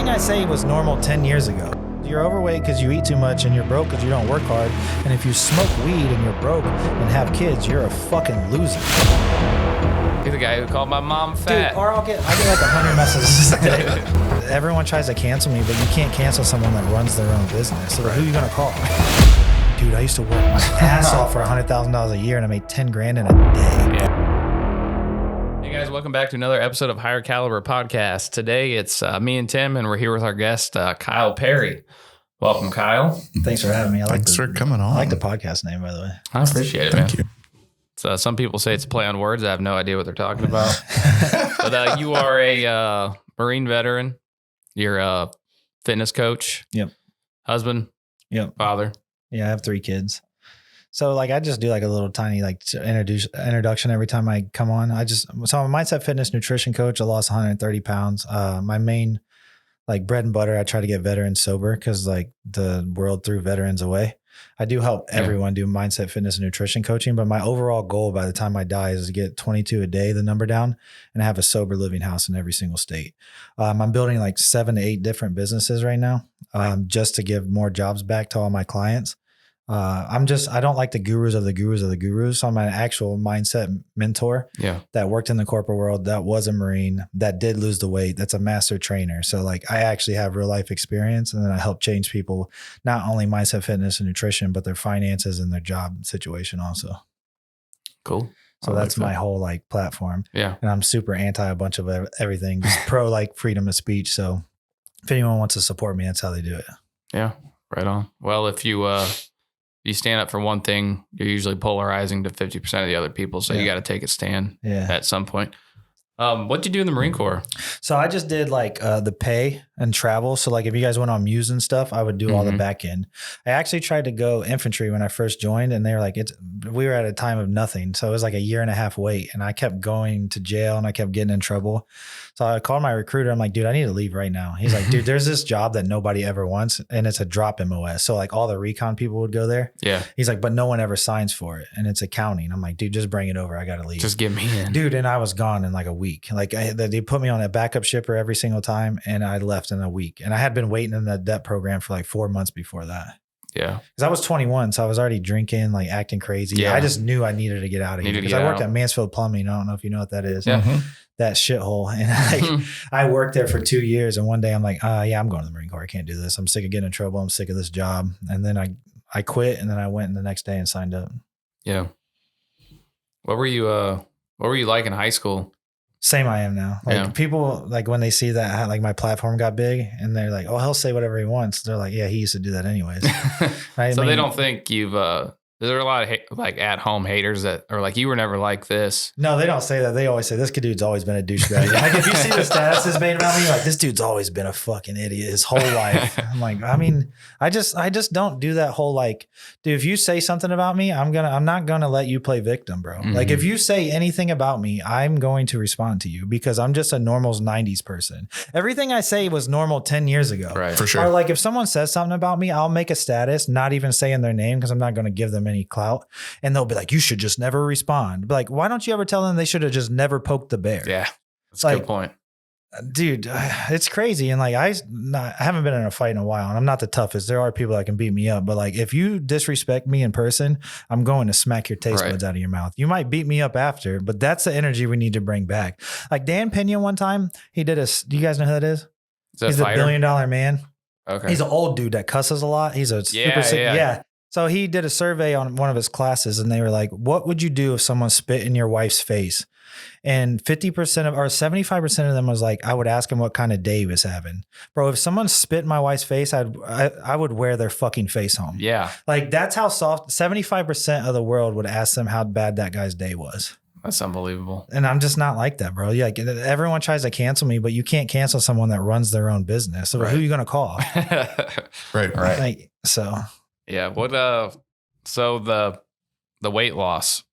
Everything I say was normal 10 years ago. You're overweight because you eat too much and you're broke because you don't work hard. And if you smoke weed and you're broke and have kids, you're a fucking loser. You're the guy who called my mom fat. Dude, or I get like 100 messages a day. Everyone tries to cancel me, but you can't cancel someone that runs their own business. So who are you going to call? Dude, I used to work my ass off for $100,000 a year and I made 10 grand in a day. Yeah. Hey guys, welcome back to another episode of Higher Caliber Podcast. Today it's me and Tim, and we're here with our guest, Kyle Perry. Welcome, Kyle. Thanks for having me. Thanks for coming on. I like the podcast name, by the way. I appreciate it, man. Thank you. So some people say it's a play on words. I have no idea what they're talking about. But you are a Marine veteran. You're a fitness coach. Yep. Husband. Yep. Father. Yeah, I have 3 kids. So like I just do like a little tiny like introduction every time I come on. So I'm a mindset fitness nutrition coach. I lost 130 pounds. My main like bread and butter, I try to get veterans sober because like the world threw veterans away. I do help everyone do mindset fitness and nutrition coaching, but my overall goal by the time I die is to get 22 a day, the number down, and have a sober living house in every single state. I'm building like 7 to 8 different businesses right now, just to give more jobs back to all my clients. I don't like the gurus of the gurus of the gurus. So I'm an actual mindset mentor that worked in the corporate world, that was a Marine, that did lose the weight, that's a master trainer. So like I actually have real life experience, and then I help change people, not only mindset fitness and nutrition, but their finances and their job situation also. Cool. So that's my whole like platform. Yeah. And I'm super anti a bunch of everything, just pro like freedom of speech. So if anyone wants to support me, that's how they do it. Yeah. Right on. Well, if you stand up for one thing, you're usually polarizing to 50% of the other people. So you got to take a stand at some point. What'd you do in the Marine Corps? So I just did like the pay and travel. So like if you guys went on Muse and stuff, I would do all the back end. I actually tried to go infantry when I first joined, and they were like, we were at a time of nothing. So it was like a 1.5 year wait, and I kept going to jail and I kept getting in trouble. So I called my recruiter. I'm like, dude, I need to leave right now. He's like, dude, there's this job that nobody ever wants, and it's a drop MOS. So like all the recon people would go there. Yeah. He's like, but no one ever signs for it, and it's accounting. I'm like, dude, just bring it over. I got to leave. Just get me in. Dude, and I was gone in like a week. Like they put me on a backup shipper every single time, and I left in a week. And I had been waiting in the debt program for like 4 months before that. Yeah. Because I was 21, so I was already drinking, like acting crazy. Yeah. I just knew I needed to get out of here because I worked at Mansfield Plumbing. I don't know if you know what that is. Yeah. Mm-hmm. That shithole. And I worked there for 2 years. And one day I'm like, yeah, I'm going to the Marine Corps. I can't do this. I'm sick of getting in trouble. I'm sick of this job. And then I quit, and then I went the next day and signed up. Yeah. What were you like in high school? Same I am now. Like people, like when they see that like my platform got big, and they're like, oh, he'll say whatever he wants. They're like, yeah, he used to do that anyways. Right? So they don't think you've, is there a lot of like at home haters that are like, you were never like this? No, they don't say that. They always say this dude's always been a douchebag. Like if you see the statuses made about me, like this dude's always been a fucking idiot his whole life. I'm like, I mean, I just don't do that whole like, dude, if you say something about me, I'm not gonna let you play victim, bro. Mm-hmm. Like if you say anything about me, I'm going to respond to you because I'm just a normal 90s person. Everything I say was normal 10 years ago. Right. For sure. Or like if someone says something about me, I'll make a status, not even saying their name because I'm not going to give them any clout. And they'll be like, you should just never respond. But like, why don't you ever tell them they should have just never poked the bear? Yeah. That's like, a good point. Dude, it's crazy. And like, I haven't been in a fight in a while, and I'm not the toughest. There are people that can beat me up, but like, if you disrespect me in person, I'm going to smack your taste buds out of your mouth. You might beat me up after, but that's the energy we need to bring back. Like Dan Pena one time, he did do you guys know who that is? He's a $1 billion man. Okay. He's an old dude that cusses a lot. He's a super sick. Yeah. So he did a survey on one of his classes, and they were like, what would you do if someone spit in your wife's face? And 75% of them was like, I would ask him what kind of day he was having. Bro, if someone spit in my wife's face, I would wear their fucking face home. Yeah. Like that's how soft 75% of the world would ask them how bad that guy's day was. That's unbelievable. And I'm just not like that, bro. Yeah, like everyone tries to cancel me, but you can't cancel someone that runs their own business. So who are you going to call? Right. Like, so. Yeah. What, so the weight loss,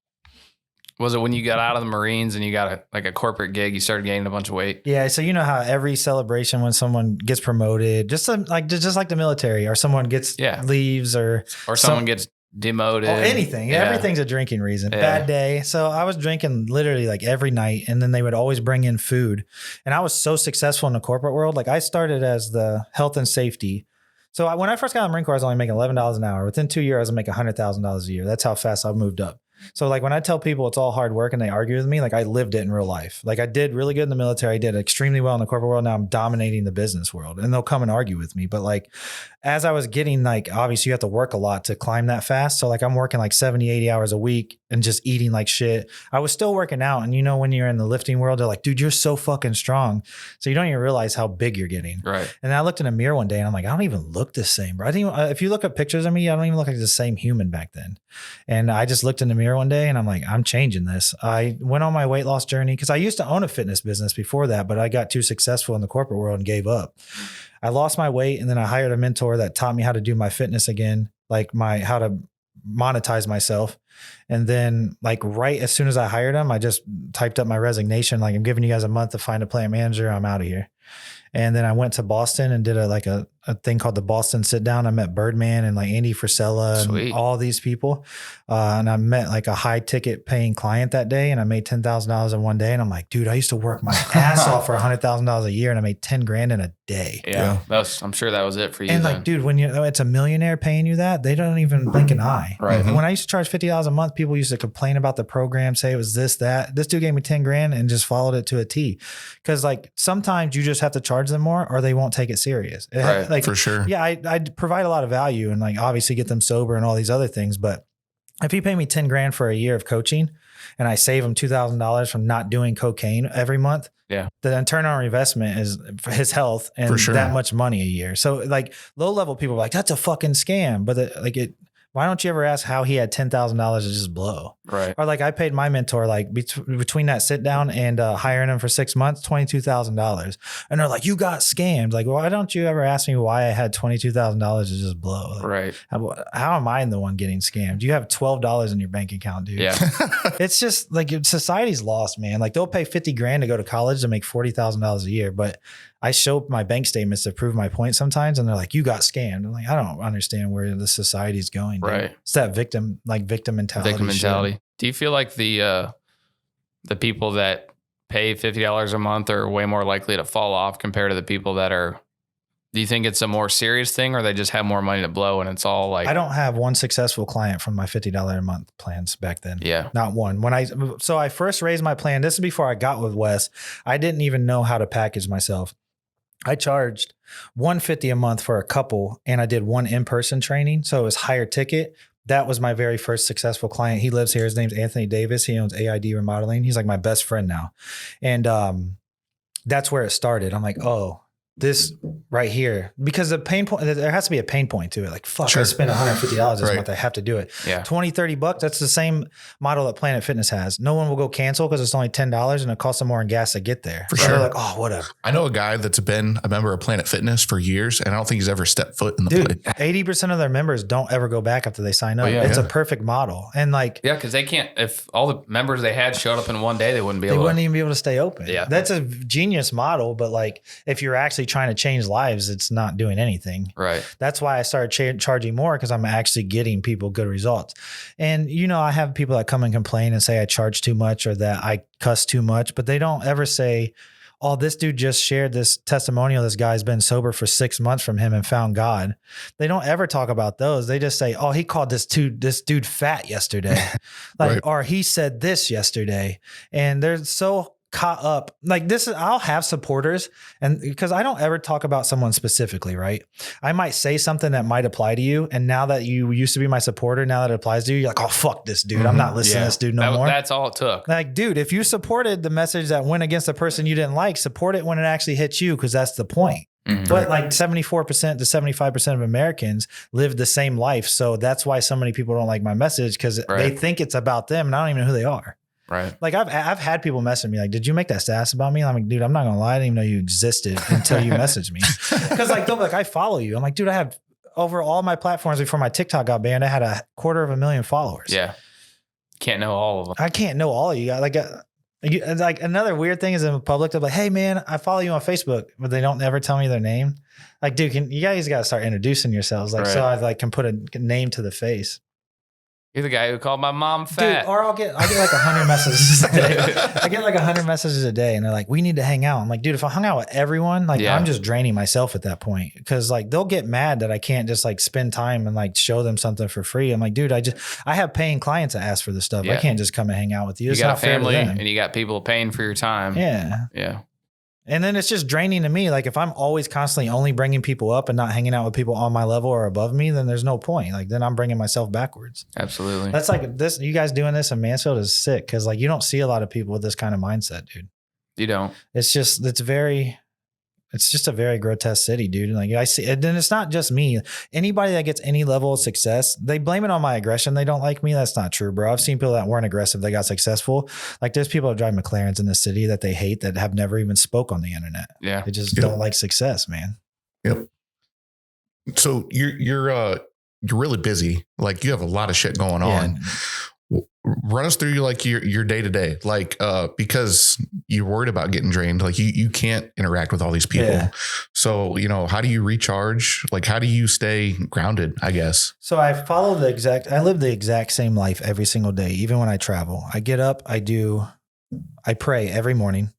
was it when you got out of the Marines and you got a corporate gig, you started gaining a bunch of weight? Yeah. So you know how every celebration when someone gets promoted, just like the military, or someone gets leaves, or someone gets demoted. Oh, anything. Yeah. Everything's a drinking reason. Yeah. Bad day. So I was drinking literally like every night, and then they would always bring in food. And I was so successful in the corporate world. Like I started as the health and safety. So when I first got in the Marine Corps, I was only making $11 an hour. Within 2 years, I was making $100,000 a year. That's how fast I moved up. So like when I tell people it's all hard work and they argue with me, like I lived it in real life. Like I did really good in the military. I did extremely well in the corporate world. Now I'm dominating the business world, and they'll come and argue with me. But like, as I was getting like, obviously you have to work a lot to climb that fast. So like I'm working like 70, 80 hours a week and just eating like shit. I was still working out. And you know, when you're in the lifting world, they're like, dude, you're so fucking strong. So you don't even realize how big you're getting. Right. And I looked in a mirror one day and I'm like, I don't even look the same, bro. I think if you look at pictures of me, I don't even look like the same human back then. And I just looked in the mirror one day and I'm like, I'm changing this. I went on my weight loss journey because I used to own a fitness business before that, but I got too successful in the corporate world and gave up. I lost my weight, and then I hired a mentor that taught me how to do my fitness again, like how to monetize myself. And then like right as soon as I hired him, I just typed up my resignation. Like, I'm giving you guys a month to find a plant manager. I'm out of here. And then I went to Boston and did a thing called the Boston Sit Down. I met Birdman and like Andy Frisella and all these people. And I met like a high ticket paying client that day, and I made $10,000 in one day. And I'm like, dude, I used to work my ass off for $100,000 a year, and I made 10 grand in a day. Yeah. I'm sure that was it for you. And like, dude, when it's a millionaire paying you that, they don't even blink an eye. Right. When I used to charge $50 a month, people used to complain about the program, say it was this, that. This dude gave me 10 grand and just followed it to a T. Cause like sometimes you just have to charge them more or they won't take it serious. Right. For sure. Yeah. I provide a lot of value and like obviously get them sober and all these other things. But if you pay me 10 grand for a year of coaching and I save him $2,000 from not doing cocaine every month, yeah, the return on investment is for his health and that much money a year. So like low level people are like, that's a fucking scam. But why don't you ever ask how he had $10,000 to just blow? Right. Or like I paid my mentor, like between that sit down and hiring him for 6 months, $22,000. And they're like, you got scammed. Like, why don't you ever ask me why I had $22,000 to just blow? Like, right. How am I the one getting scammed? You have $12 in your bank account, dude. Yeah. It's just like society's lost, man. Like they'll pay 50 grand to go to college to make $40,000 a year. But I show my bank statements to prove my point sometimes, and they're like, you got scammed. I'm like, I don't understand where the society's going. Dude. Right. It's that victim mentality. Victim mentality. Do you feel like the people that pay $50 a month are way more likely to fall off compared to the people that are, do you think it's a more serious thing, or they just have more money to blow and it's all like? I don't have one successful client from my $50 a month plans back then. Yeah. Not one. So I first raised my plan. This is before I got with Wes. I didn't even know how to package myself. I charged $150 a month for a couple, and I did one in-person training. So it was higher ticket. That was my very first successful client. He lives here. His name's Anthony Davis. He owns AID Remodeling. He's like my best friend now. And that's where it started. I'm like, oh, this right here, because the pain point, there has to be a pain point to it. Like, fuck, I spent $150 this month. I have to do it. Yeah. $20-$30. That's the same model that Planet Fitness has. No one will go cancel because it's only $10 and it costs them more in gas to get there. For sure. They're like, oh, whatever. I know a guy that's been a member of Planet Fitness for years, and I don't think he's ever stepped foot in the place. 80% of their members don't ever go back after they sign up. It's a perfect model. And like, yeah, because they can't, if all the members they had showed up in one day, they wouldn't even be able to stay open. Yeah. That's a genius model. But like, if you're actually trying to change lives, it's not doing anything. Right. That's why I started charging more, because I'm actually getting people good results. And, you know, I have people that come and complain and say I charge too much or that I cuss too much, but they don't ever say, oh, this dude just shared this testimonial. This guy's been sober for 6 months from him and found God. They don't ever talk about those. They just say, oh, he called this dude fat yesterday. Or he said this yesterday. And they're so caught up like this is, I'll have supporters, and because I don't ever talk about someone specifically, right? I might say something that might apply to you. And now that you used to be my supporter, now that it applies to you, you're like, oh, fuck this dude. I'm not listening to this dude no more. That's all it took. Like, dude, if you supported the message that went against the person you didn't like, support it when it actually hits you, because that's the point. But like 74% to 75% of Americans live the same life. So that's why so many people don't like my message, because they think it's about them and I don't even know who they are. Right. Like I've had people message me like, did you make that status about me? I'm like, dude, I'm not gonna lie. I didn't even know you existed until you messaged me. Cause like, they'll be like, I follow you. I'm like, dude, I have over all my platforms before my TikTok got banned, I had 250,000 followers. Yeah. Can't know all of them. I can't know all of you guys. Like another weird thing is in public, they're like, hey man, I follow you on Facebook, but they don't ever tell me their name. Like, dude, you guys got to start introducing yourselves. Like, so I like can put a name to the face. You're the guy who called my mom fat. Dude, or I get like 100 messages a day. I get like 100 messages a day and they're like, we need to hang out. I'm like, dude, if I hung out with everyone, like I'm just draining myself at that point. Cause like they'll get mad that I can't just like spend time and like show them something for free. I'm like, dude, I have paying clients that ask for this stuff. I can't just come and hang out with you. It's got not a family fair to them. and you got people paying for your time. Yeah. Yeah. And then it's just draining to me. Like if I'm always constantly only bringing people up and not hanging out with people on my level or above me, then there's no point. Like then I'm bringing myself backwards. Absolutely. That's like this. You guys doing this in Mansfield is sick. Cause like you don't see a lot of people with this kind of mindset, dude. You don't. It's just a very grotesque city, dude. And like I see, and then it's not just me. Anybody that gets any level of success, they blame it on my aggression. They don't like me. That's not true, bro. I've seen people that weren't aggressive that got successful. Like there's people that drive McLarens in the city that they hate that have never even spoke on the internet. Yeah. They just don't like success, man. Yep. So you're really busy. Like you have a lot of shit going on. Run us through like your day to day, like because you're worried about getting drained. Like you can't interact with all these people. Yeah. So how do you recharge? Like how do you stay grounded? I guess. So I live the exact same life every single day, even when I travel. I get up, I pray every morning.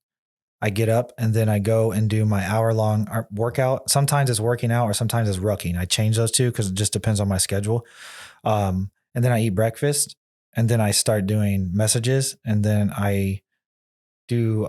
I get up and then I go and do my hour-long workout. Sometimes it's working out or sometimes it's rucking. I change those two because it just depends on my schedule. And then I eat breakfast. And then I start doing messages, and then I do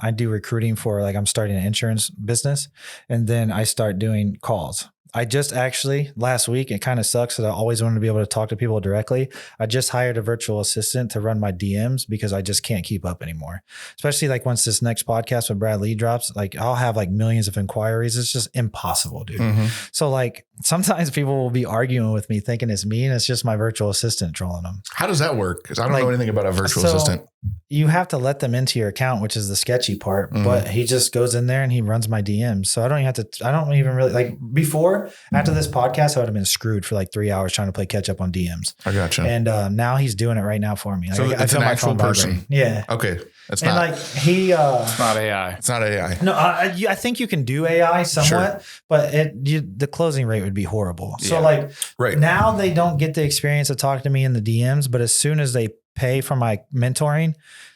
recruiting for I'm starting an insurance business, and then I start doing calls. I just actually last week, it kind of sucks that I always wanted to be able to talk to people directly. I just hired a virtual assistant to run my DMs because I just can't keep up anymore. Especially like once this next podcast with Brad Lee drops, like I'll have like millions of inquiries. It's just impossible, dude. Mm-hmm. So like sometimes people will be arguing with me thinking it's me and it's just my virtual assistant trolling them. How does that work? Because I don't know anything about a virtual assistant. You have to let them into your account, which is the sketchy part, but he just goes in there and he runs my DMs. So I don't even really like before, after this podcast, I would have been screwed for like 3 hours trying to play catch up on DMs. I gotcha. And now he's doing it right now for me. So it's an actual person. Yeah. Okay. It's not AI. It's not AI. No, I think you can do AI somewhat, but the closing rate would be horrible. So now they don't get the experience of talking to me in the DMs, but as soon as they pay for my mentoring,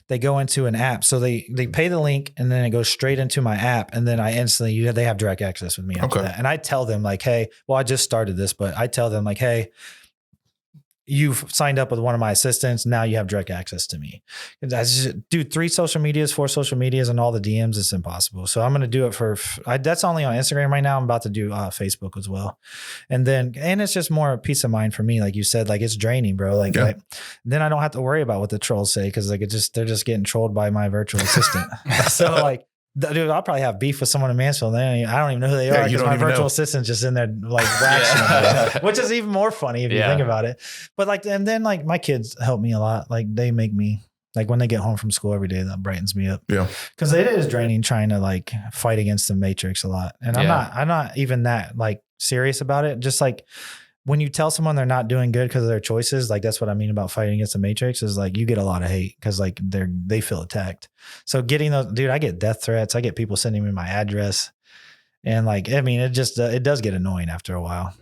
they go into an app. So they pay the link and then it goes straight into my app. And then they have direct access with me after that. And I tell them like, hey, well, I just started this, but I tell them like, hey, you've signed up with one of my assistants. Now you have direct access to me. Do 4 social medias and all the DMs. It's impossible. So I'm going to do it that's only on Instagram right now. I'm about to do Facebook as well. And it's just more peace of mind for me. Like you said, like it's draining, bro. Then I don't have to worry about what the trolls say. Cause like they're just getting trolled by my virtual assistant. So like, dude, I'll probably have beef with someone in Mansfield. I don't even know who they are because my virtual assistant's just in there like waxing, which is even more funny if you think about it. But and then my kids help me a lot. Like they make me when they get home from school every day, that brightens me up. Yeah, because it is draining trying to fight against the Matrix a lot, and I'm not even that serious about it. Just when you tell someone they're not doing good because of their choices, that's what I mean about fighting against the Matrix is you get a lot of hate because they feel attacked. So getting those, dude, I get death threats. I get people sending me my address and it does get annoying after a while.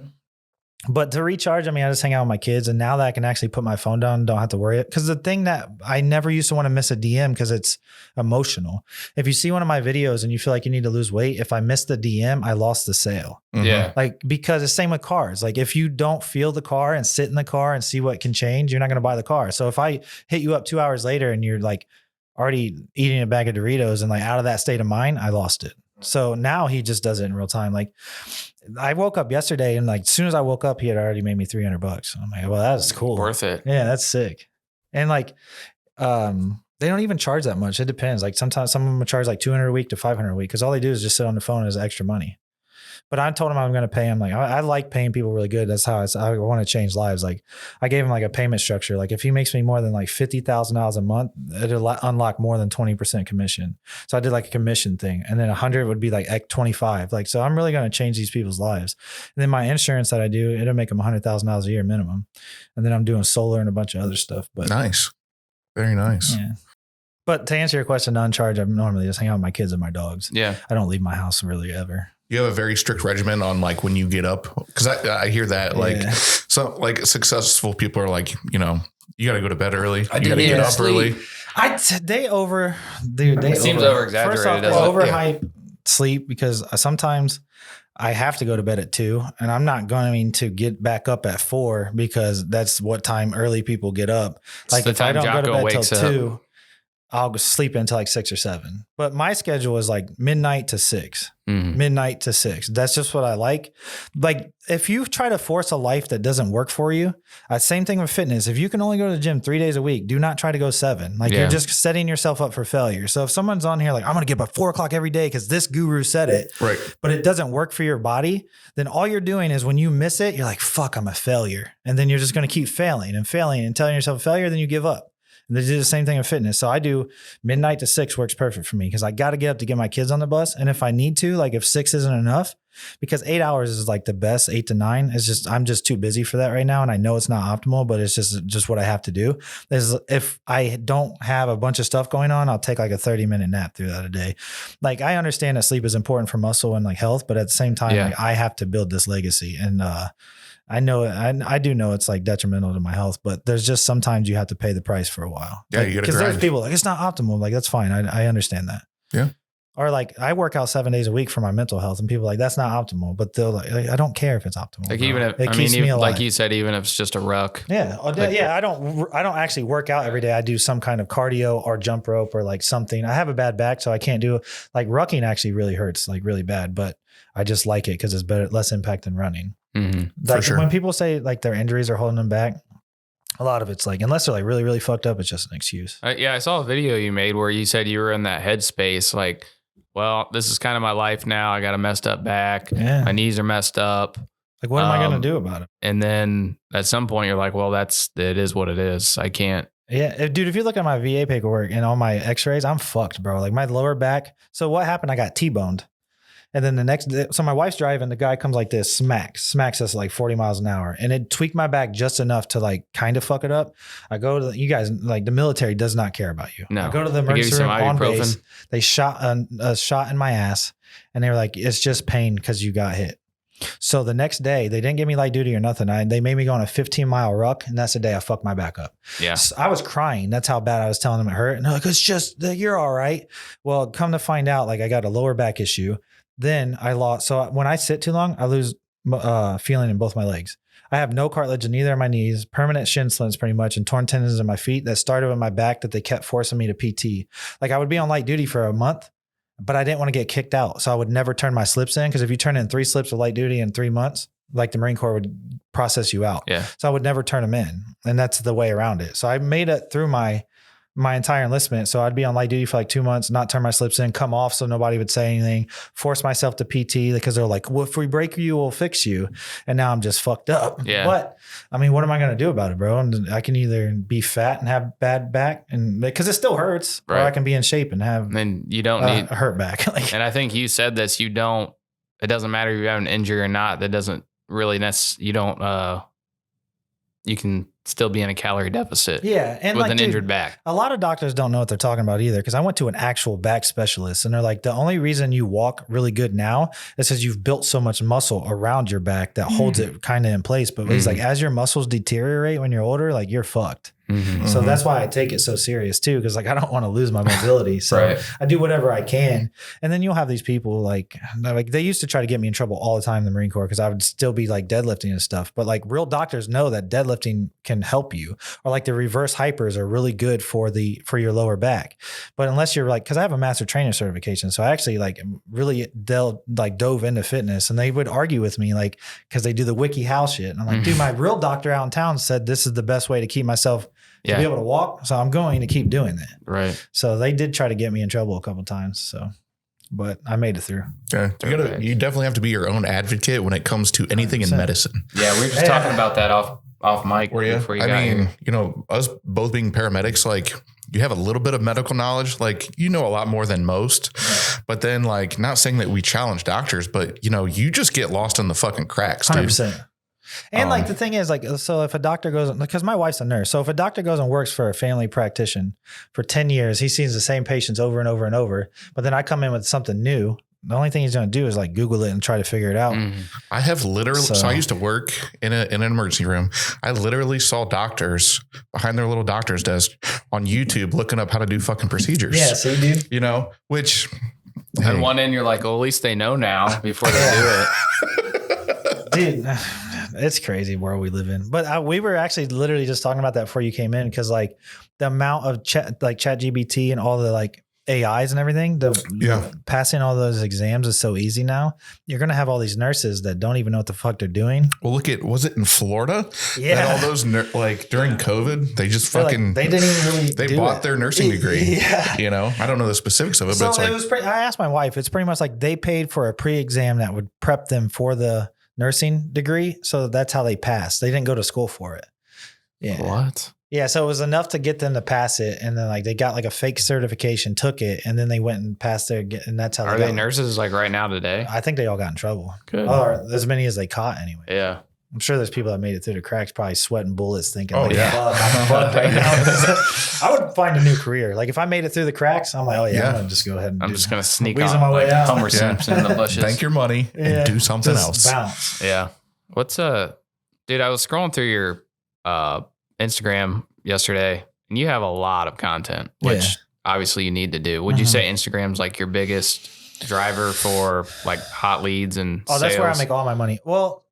But to recharge, I just hang out with my kids, and now that I can actually put my phone down and don't have to worry. Because the thing that I never used to want to miss a DM because it's emotional. If you see one of my videos and you feel like you need to lose weight, if I miss the DM, I lost the sale. Mm-hmm. Yeah. Because it's same with cars. If you don't feel the car and sit in the car and see what can change, you're not going to buy the car. So if I hit you up 2 hours later and you're already eating a bag of Doritos and out of that state of mind, I lost it. So now he just does it in real time. I woke up yesterday and as soon as I woke up, he had already made me $300. I'm like, well, that's cool. Worth it. Yeah, that's sick. And they don't even charge that much. It depends. Sometimes some of them charge $200 a week to $500 a week because all they do is just sit on the phone as extra money. But I told him I'm going to pay him. I like paying people really good. That's how I want to change lives. I gave him a payment structure. If he makes me more than $50,000 a month, it'll unlock more than 20% commission. So I did a commission thing, and then 100 would be 25. So I'm really going to change these people's lives. And then my insurance that I do, it'll make them $100,000 a year minimum. And then I'm doing solar and a bunch of other stuff. But nice, very nice. Yeah. But to answer your question, non-charge, I normally just hang out with my kids and my dogs. Yeah. I don't leave my house really ever. You have a very strict regimen on like when you get up. Cause I hear that like some like successful people are like, you know, you got to go to bed early. You got to get up early. It seems over exaggerated. First off, they overhype sleep because sometimes I have to go to bed at 2 and I'm not going to get back up at 4 because that's what time early people get up. Like if I don't go to bed till 2, I'll sleep until like 6 or 7. But my schedule is like midnight to 6. Midnight to 6. That's just what I like. Like if you try to force a life that doesn't work for you, same thing with fitness. If you can only go to the gym 3 days a week, do not try to go 7. Like you're just setting yourself up for failure. So if someone's on here like, I'm going to get up at 4 o'clock every day because this guru said it, right? But it doesn't work for your body, then all you're doing is when you miss it, you're like, fuck, I'm a failure. And then you're just going to keep failing and telling yourself a failure, then you give up. And they do the same thing with fitness. So I do midnight to 6 works perfect for me because I got to get up to get my kids on the bus. And if I need to, like if 6 isn't enough, because 8 hours is like the best, 8 to 9. It's just, I'm just too busy for that right now. And I know it's not optimal, but it's just what I have to do. If I don't have a bunch of stuff going on, I'll take like a 30-minute nap through that a day. Like I understand that sleep is important for muscle and like health, but at the same time, like, I have to build this legacy. And, I know, I do know it's like detrimental to my health, but there's just sometimes you have to pay the price for a while. Yeah, you got to because there's people like, it's not optimal. Like, that's fine. I understand that. Yeah. Or like I work out 7 days a week for my mental health and people are like, that's not optimal, but they're like, I don't care if it's optimal. Like even if, like you said, even if it's just a ruck. Yeah. I don't actually work out every day. I do some kind of cardio or jump rope or like something. I have a bad back, so I can't do like rucking actually really hurts like really bad, but I just like it because it's better, less impact than running. Like when people say like their injuries are holding them back, a lot of it's like, unless they're like really, really fucked up, it's just an excuse. I saw a video you made where you said you were in that headspace. Like, well, this is kind of my life now. I got a messed up back. Yeah. My knees are messed up. Like, what am I going to do about it? And then at some point you're like, well, it is what it is. I can't. Yeah. Dude, if you look at my VA paperwork and all my x-rays, I'm fucked, bro. Like my lower back. So what happened? I got T-boned. And then the next day, so my wife's driving, the guy comes like this, smacks us like 40 miles an hour. And it tweaked my back just enough to like kind of fuck it up. I go to you guys, like the military does not care about you. No. I go to the emergency room on base. They shot a shot in my ass and they were like, it's just pain because you got hit. So the next day, they didn't give me light duty or nothing. They made me go on a 15-mile ruck, and that's the day I fucked my back up. Yeah, so I was crying. That's how bad I was telling them it hurt. And they're like, it's just, you're all right. Well, come to find out, like I got a lower back issue. Then I lost. So when I sit too long, I lose feeling in both my legs. I have no cartilage in either of my knees, permanent shin splints pretty much, and torn tendons in my feet that started with my back that they kept forcing me to PT. Like I would be on light duty for a month, but I didn't want to get kicked out. So I would never turn my slips in because if you turn in 3 slips of light duty in 3 months, like the Marine Corps would process you out. Yeah. So I would never turn them in. And that's the way around it. So I made it through my entire enlistment. So I'd be on light duty for like 2 months, not turn my slips in, come off so nobody would say anything, force myself to PT because they're like, well, if we break you, we'll fix you. And now I'm just fucked up. Yeah. But I mean, what am I going to do about it, bro? And I can either be fat and have bad back and because it still hurts, right, or I can be in shape and have you don't need a hurt back. And I think you said this, it doesn't matter if you have an injury or not. That doesn't really you can still be in a calorie deficit. Yeah. And with an injured back. A lot of doctors don't know what they're talking about either. Cause I went to an actual back specialist and they're like, the only reason you walk really good now is because you've built so much muscle around your back that holds it kind of in place. But he's like, as your muscles deteriorate when you're older, like you're fucked. So that's why I take it so serious too. Cause like, I don't want to lose my mobility. So I do whatever I can. And then you'll have these people like they used to try to get me in trouble all the time in the Marine Corps. Cause I would still be like deadlifting and stuff, but like real doctors know that deadlifting can help you, or like the reverse hypers are really good for your lower back. But unless you're like, cause I have a master trainer certification. So I actually like really dove into fitness and they would argue with me like, cause they do the wiki house shit. And I'm like, dude, my real doctor out in town said this is the best way to keep myself to be able to walk. So I'm going to keep doing that. Right. So they did try to get me in trouble a couple of times. So, but I made it through. Yeah. You definitely have to be your own advocate when it comes to anything 100%. In medicine. Yeah. We were just talking about that off mic before you got here. Us both being paramedics, like you have a little bit of medical knowledge, like, a lot more than most, but then like, not saying that we challenge doctors, but you just get lost in the fucking cracks, dude. 100%. And like the thing is like, so if a doctor goes, because my wife's a nurse. So if a doctor goes and works for a family practitioner for 10 years, he sees the same patients over and over and over. But then I come in with something new. The only thing he's going to do is like Google it and try to figure it out. I have literally, so I used to work in an emergency room. I literally saw doctors behind their little doctor's desk on YouTube looking up how to do fucking procedures. Yeah, see, dude. You know, which on one end, you're like, well, at least they know now before they do it. Dude, it's crazy world we live in. But we were actually literally just talking about that before you came in, because like the amount of chat GBT and all the like AIs and everything, passing all those exams is so easy now. You're going to have all these nurses that don't even know what the fuck they're doing. Well, was it in Florida? Yeah. That all those, like during COVID, they just fucking, they didn't even really they bought their nursing degree. Yeah. You know, I don't know the specifics of it, but it's like, I asked my wife, it's pretty much like they paid for a pre-exam that would prep them for the nursing degree. So that's how they passed. They didn't go to school for it. Yeah. What? Yeah, so it was enough to get them to pass it, and then like they got like a fake certification, took it, and then they went and passed their, and that's how Are they nurses like right now today? I think they all got in trouble. Good. Or as many as they caught anyway. Yeah. I'm sure there's people that made it through the cracks, probably sweating bullets, thinking, Oh, like, yeah. fuck, I'm fucked right now. I would find a new career. Like if I made it through the cracks, I'm like, oh yeah, I'm gonna just go ahead and I'm just going to sneak weasel on my way like out. Homer Simpson in the bushes. bank your money and do something just else. Bounce. Yeah. What's dude, I was scrolling through your Instagram yesterday, and you have a lot of content, which obviously you need to do. Would you say Instagram's like your biggest driver for like hot leads and Oh, that's sales? where I make all my money. Well,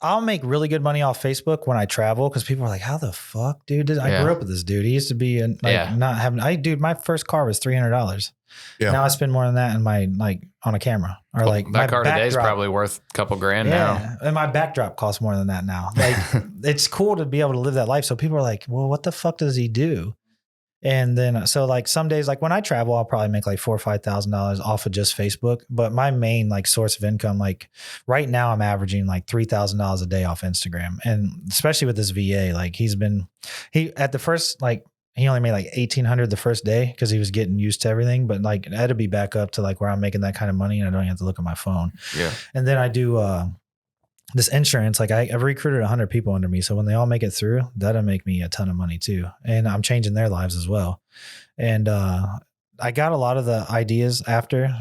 I'll make really good money off Facebook when I travel, because people are like, how the fuck, dude? I grew up with this dude. He used to be not having, dude, my first car was $300. Yeah. Now I spend more than that in my, like on a camera, or Well, like that car today is backdrop. probably worth a couple grand now. And my backdrop costs more than that now. Like it's cool to be able to live that life. So people are like, well, what the fuck does he do? And then, so like some days, like when I travel, I'll probably make like $4,000 or $5,000 off of just Facebook. But my main like source of income, like right now I'm averaging like $3,000 a day off Instagram. And especially with this VA, like he at the first, like he only made like 1,800 the first day because he was getting used to everything. But like I had to be back up to like where I'm making that kind of money and I don't even have to look at my phone. Yeah. And then I do, this insurance, like I've recruited 100 people under me. So when they all make it through, that'll make me a ton of money too. And I'm changing their lives as well. And I got a lot of the ideas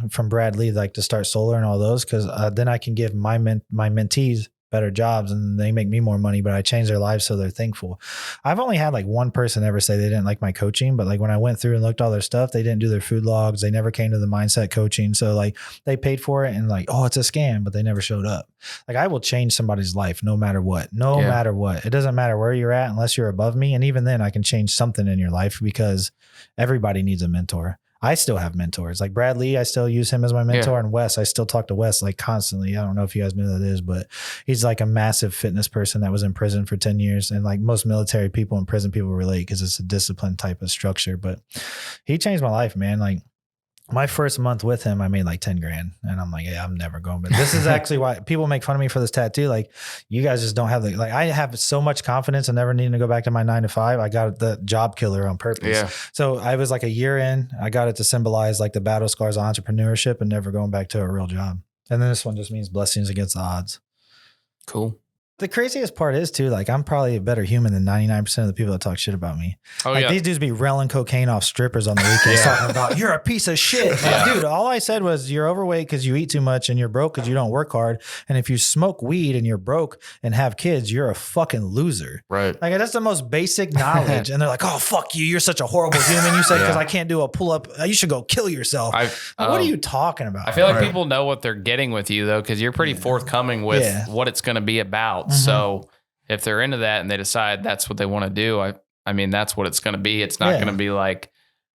from Brad Lee, like to start solar and all those, because then I can give my mentees better jobs and they make me more money, but I change their lives so they're thankful. I've only had like one person ever say they didn't like my coaching, but like when I went through and looked all their stuff, they didn't do their food logs. They never came to the mindset coaching. So like they paid for it and like, oh, it's a scam, but they never showed up. Like I will change somebody's life no matter what, matter what. It doesn't matter where you're at unless you're above me. And even then I can change something in your life because everybody needs a mentor. I still have mentors like Brad Lee. I still use him as my mentor, and Wes. I still talk to Wes like constantly. I don't know if you guys know who that is, but he's like a massive fitness person that was in prison for 10 years. And like most military people in prison, people relate because it's a disciplined type of structure, but he changed my life, man. Like my first month with him, I made like 10 grand and I'm like, yeah, I'm never going, but this is actually why people make fun of me for this tattoo. Like you guys just don't have like I have so much confidence and never needing to go back to my 9 to 5. I got the job killer on purpose. Yeah. So I was like a year in, I got it to symbolize like the battle scars of entrepreneurship and never going back to a real job. And then this one just means blessings against the odds. Cool. The craziest part is too, like I'm probably a better human than 99% of the people that talk shit about me. Oh, like these dudes be railing cocaine off strippers on the weekends talking about you're a piece of shit. Like, dude, all I said was you're overweight because you eat too much and you're broke because you don't work hard. And if you smoke weed and you're broke and have kids, you're a fucking loser. Right. Like that's the most basic knowledge. And they're like, oh, fuck you. You're such a horrible human. You said, because I can't do a pull up. You should go kill yourself. What are you talking about? I feel like people know what they're getting with you though, because you're pretty forthcoming with what it's going to be about. So if they're into that and they decide that's what they want to do, I mean, that's what it's going to be. It's not going to be like,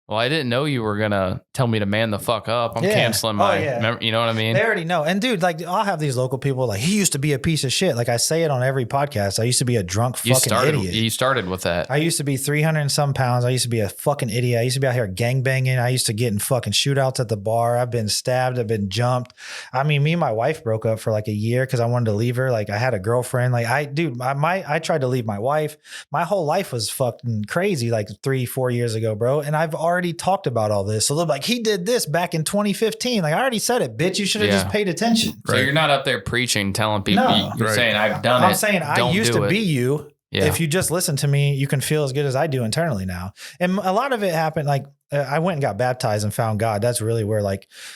well, I didn't know you were going to tell me to man the fuck up. I'm canceling my, you know what I mean? They already know. And dude, like I'll have these local people like, he used to be a piece of shit. Like I say it on every podcast. I used to be a drunk fucking idiot. You started with that. I used to be 300 and some pounds. I used to be a fucking idiot. I used to be out here gangbanging. I used to get in fucking shootouts at the bar. I've been stabbed. I've been jumped. I mean, me and my wife broke up for like a year because I wanted to leave her. Like I had a girlfriend. Like I tried to leave my wife. My whole life was fucking crazy like 3-4 years ago, bro. And I've already already talked about all this. So they're like, he did this back in 2015. Like, I already said it, bitch. You should have just paid attention. So you're not up there preaching, telling people. No. You're saying, I've done it. I'm saying I used to be you. Yeah. If you just listen to me, you can feel as good as I do internally now. And a lot of it happened, like I went and got baptized and found God. That's really where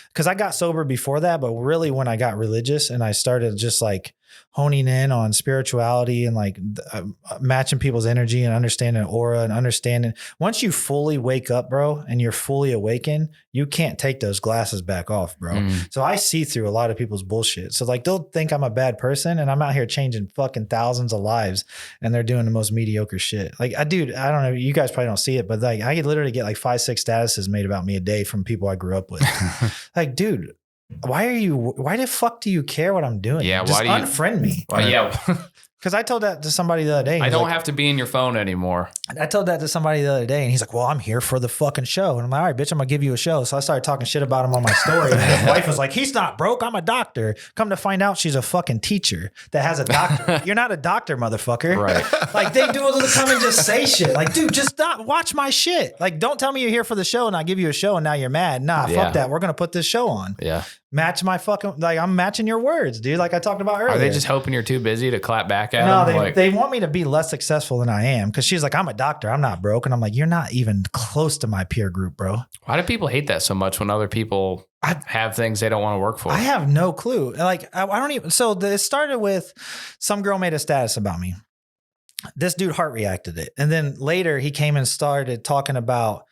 because I got sober before that, but really when I got religious and I started just like honing in on spirituality and like matching people's energy and understanding aura and understanding. Once you fully wake up, bro, and you're fully awakened, you can't take those glasses back off, bro. So I see through a lot of people's bullshit. So like they'll think I'm a bad person and I'm out here changing fucking thousands of lives and they're doing the most mediocre shit. Like I don't know, you guys probably don't see it, but like I could literally get like 5-6 statuses made about me a day from people I grew up with. Like, dude, why the fuck do you care what I'm doing? Yeah. Just why do you unfriend me? Yeah. Because I told that to somebody the other day. I don't have to be in your phone anymore. I told that to somebody the other day and he's like, well, I'm here for the fucking show. And I'm like, all right, bitch, I'm going to give you a show. So I started talking shit about him on my story. And his wife was like, he's not broke. I'm a doctor. Come to find out she's a fucking teacher that has a doctor. You're not a doctor, motherfucker. Right. Like they do it to come and just say shit. Like, dude, just not watch my shit. Like, don't tell me you're here for the show and I give you a show and now you're mad. Nah, fuck that. We're going to put this show on. Yeah. Match my fucking, like I'm matching your words, dude. Like I talked about earlier. Are they just hoping you're too busy to clap back at them? No, they want me to be less successful than I am. Cause she's like, I'm a doctor. I'm not broke. And I'm like, you're not even close to my peer group, bro. Why do people hate that so much when other people have things they don't want to work for? I have no clue. Like, I don't even, so it started with some girl made a status about me. This dude heart reacted it. And then later he came and started talking about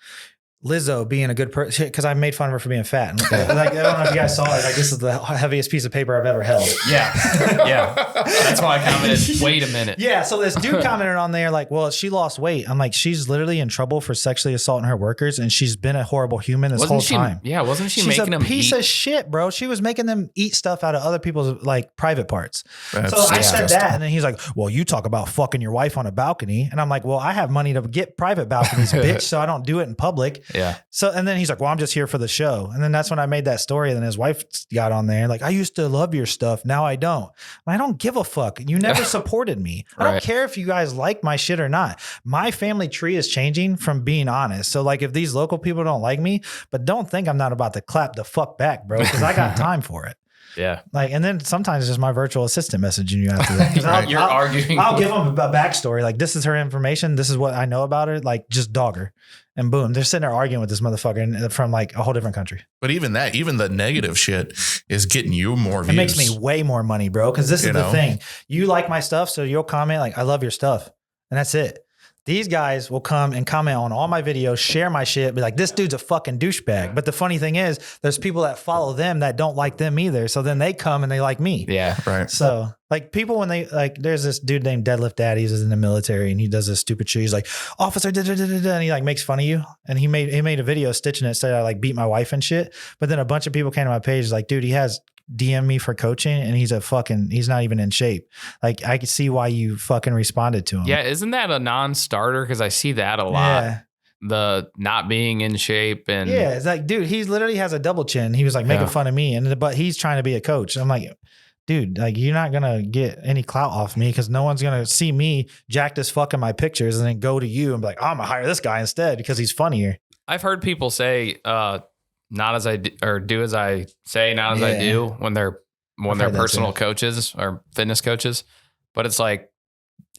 Lizzo being a good person because I made fun of her for being fat. And like, I don't know if you guys saw it. Like, this is the heaviest piece of paper I've ever held. Yeah. Yeah. That's why I commented, wait a minute. Yeah. So this dude commented on there like, well, she lost weight. I'm like, she's literally in trouble for sexually assaulting her workers. And she's been a horrible human this whole time. Yeah. Wasn't she she's making them piece of shit, bro. She was making them eat stuff out of other people's like private parts. That's so I said that. And then he's like, well, you talk about fucking your wife on a balcony. And I'm like, well, I have money to get private balconies, bitch. So I don't do it in public. Yeah. So, and then he's like, well, I'm just here for the show. And then that's when I made that story. And then his wife got on there like, I used to love your stuff. Now I don't. I don't give a fuck. You never supported me. I don't care if you guys like my shit or not. My family tree is changing from being honest. So like if these local people don't like me, but don't think I'm not about to clap the fuck back, bro, because I got time for it. Yeah. Like, and then sometimes it's just my virtual assistant messaging you after that. You're arguing. I'll give them a backstory. Like, this is her information. This is what I know about her. Like, just dog her. And boom, they're sitting there arguing with this motherfucker from like a whole different country. But even the negative shit is getting you more views. It makes me way more money, bro. Because this is the thing. You like my stuff, so you'll comment like, I love your stuff. And that's it. These guys will come and comment on all my videos, share my shit, be like, this dude's a fucking douchebag. But the funny thing is, there's people that follow them that don't like them either. So then they come and they like me. Yeah. Right. So like people, when they like, there's this dude named Deadlift Daddy who's in the military and he does this stupid shit. He's like, officer, and he like makes fun of you. And he made a video stitching it, said I like beat my wife and shit. But then a bunch of people came to my page like, dude, he has DM me for coaching and he's not even in shape. Like I could see why you fucking responded to him. Yeah. Isn't that a non-starter? Cause I see that a lot. Yeah. The not being in shape and yeah, it's like, dude, he literally has a double chin. He was like making fun of me but he's trying to be a coach. I'm like, dude, like you're not going to get any clout off me because no one's going to see me jacked as fuck in my pictures and then go to you and be like, oh, I'm going to hire this guy instead because he's funnier. I've heard people say, not as I do, or do as I say, not as I do when they're personal coaches or fitness coaches. But it's like,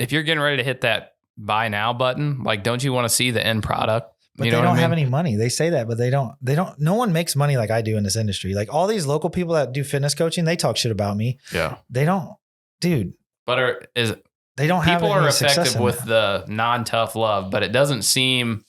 if you're getting ready to hit that buy now button, like, don't you want to see the end product? But they don't have any money. They say that, but they don't, no one makes money like I do in this industry. Like all these local people that do fitness coaching, they talk shit about me. Yeah. They don't, dude. But they don't have people are effective with the non-tough love, but it doesn't seem.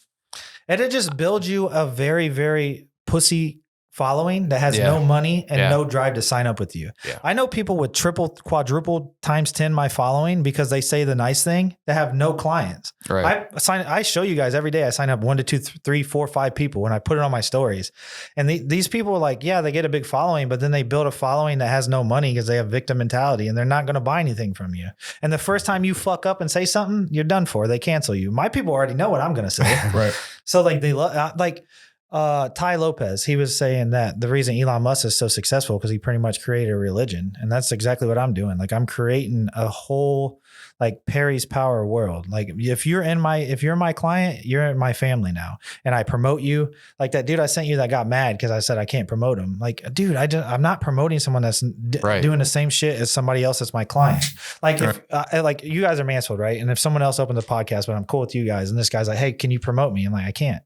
And it just builds you a very, very pussy following that has no money and no drive to sign up with you. Yeah. I know people with triple, quadruple times 10 my following because they say the nice thing that have no clients. Right. I show you guys every day. I sign up 1 to 2, 3, 4, 5 people when I put it on my stories. And these people are like, yeah, they get a big following, but then they build a following that has no money because they have victim mentality and they're not going to buy anything from you. And the first time you fuck up and say something, you're done for. They cancel you. My people already know what I'm going to say. Right. So like they like Ty Lopez, he was saying that the reason Elon Musk is so successful because he pretty much created a religion, and that's exactly what I'm doing. Like I'm creating a whole like Perry's Power world. Like if you're my client, you're in my family now, and I promote you. Like that dude I sent you that got mad because I said I can't promote him. Like, dude, I'm not promoting someone that's doing the same shit as somebody else that's my client. Like if like you guys are Mansfield, right? And if someone else opens a podcast, but I'm cool with you guys, and this guy's like, hey, can you promote me? I'm like, I can't.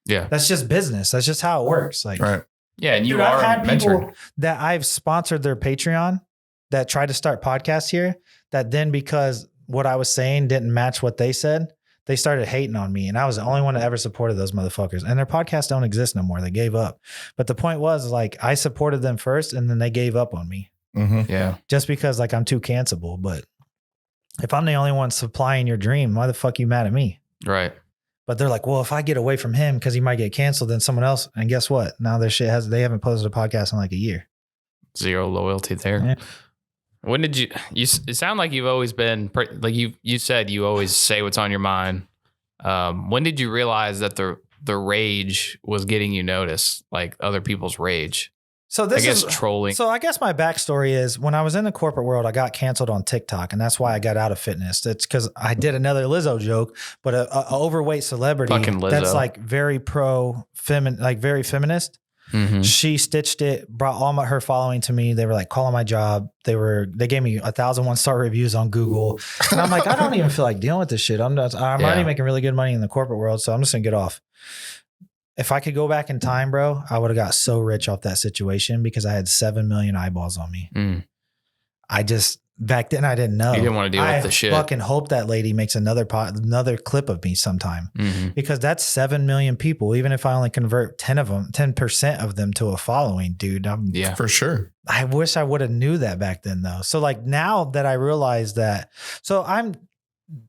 Yeah. That's just business. That's just how it works. Like, yeah. And dude, I've had people that I've sponsored their Patreon that tried to start podcasts here that then because what I was saying didn't match what they said, they started hating on me. And I was the only one that ever supported those motherfuckers. And their podcasts don't exist no more. They gave up. But the point was like, I supported them first and then they gave up on me. Mm-hmm. Yeah. Just because like I'm too cancelable. But if I'm the only one supplying your dream, why the fuck you mad at me? Right. But they're like, well, if I get away from him because he might get canceled, then someone else. And guess what? Now their shit they haven't posted a podcast in like a year. Zero loyalty there. Yeah. When did you it sound like you've always been like you said you always say what's on your mind. When did you realize that the rage was getting you noticed, like other people's rage? So this is trolling. So I guess my backstory is when I was in the corporate world, I got canceled on TikTok, and that's why I got out of fitness. It's because I did another Lizzo joke, but a overweight celebrity that's like very very feminist. Mm-hmm. She stitched it, brought all her following to me. They were like calling my job. They gave me 1,000 1-star reviews on Google, and I'm like, I don't even feel like dealing with this shit. I'm already making really good money in the corporate world, so I'm just gonna get off. If I could go back in time, bro, I would have got so rich off that situation because I had 7 million eyeballs on me. I just, back then I didn't know. You didn't want to deal with the shit. I fucking hope that lady makes another clip of me sometime because that's 7 million people. Even if I only convert 10% of them to a following, dude. Yeah, for sure. I wish I would have knew that back then though. So like now that I realize that, so I'm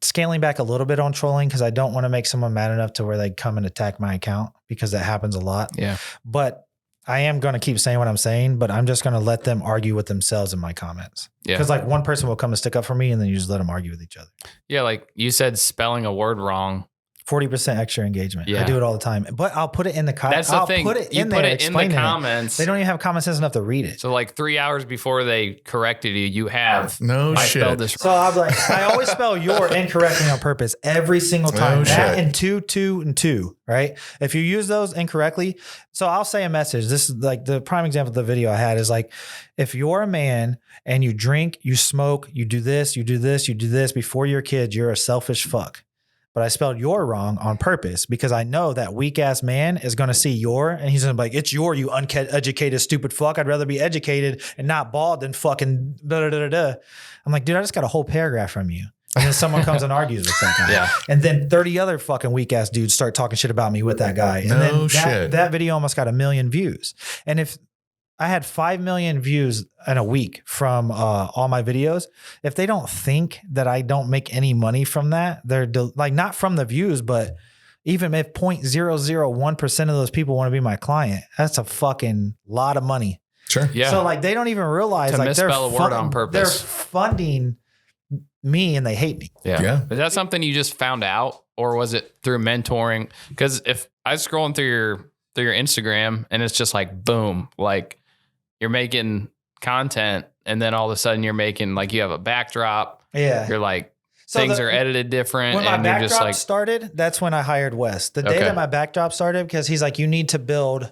scaling back a little bit on trolling because I don't want to make someone mad enough to where they come and attack my account because that happens a lot. Yeah. But I am going to keep saying what I'm saying, but I'm just going to let them argue with themselves in my comments. Yeah. Because like one person will come and stick up for me and then you just let them argue with each other. Yeah. Like you said, spelling a word wrong. 40% extra engagement. Yeah. I do it all the time, but I'll put it in the comments. That's the thing. Put it in the comments. They don't even have common sense enough to read it. So like 3 hours before they corrected you, you have no shit. Spelled this so I'm like, I always spell your incorrectly on purpose every single time. That and 2 and 2, right? If you use those incorrectly, so I'll say a message. This is like the prime example of the video I had is like, if you're a man and you drink, you smoke, you do this, you do this, you do this before your kids, you're a selfish fuck. But I spelled your wrong on purpose because I know that weak ass man is going to see your and he's going to be like, it's you uneducated, stupid fuck. I'd rather be educated and not bald than fucking da da da da. I'm like, dude, I just got a whole paragraph from you. And then someone comes and argues with that guy. Yeah. And then 30 other fucking weak ass dudes start talking shit about me with that guy. And then that video almost got 1 million views. And if I had 5 million views in a week from all my videos. If they don't think that I don't make any money from that, they're like not from the views, but even if 0.001% of those people want to be my client, that's a fucking lot of money. Sure. Yeah. So like they don't even realize like misspell a word on purpose. They're funding me and they hate me. Yeah. Is that something you just found out or was it through mentoring? Because if I was scrolling through your Instagram and it's just like boom, like you're making content and then all of a sudden you're making like you have a backdrop. Yeah. You're like things are edited different. When and my you're just backdrop like started, that's when I hired Wes. The day that my backdrop started, because he's like, you need to build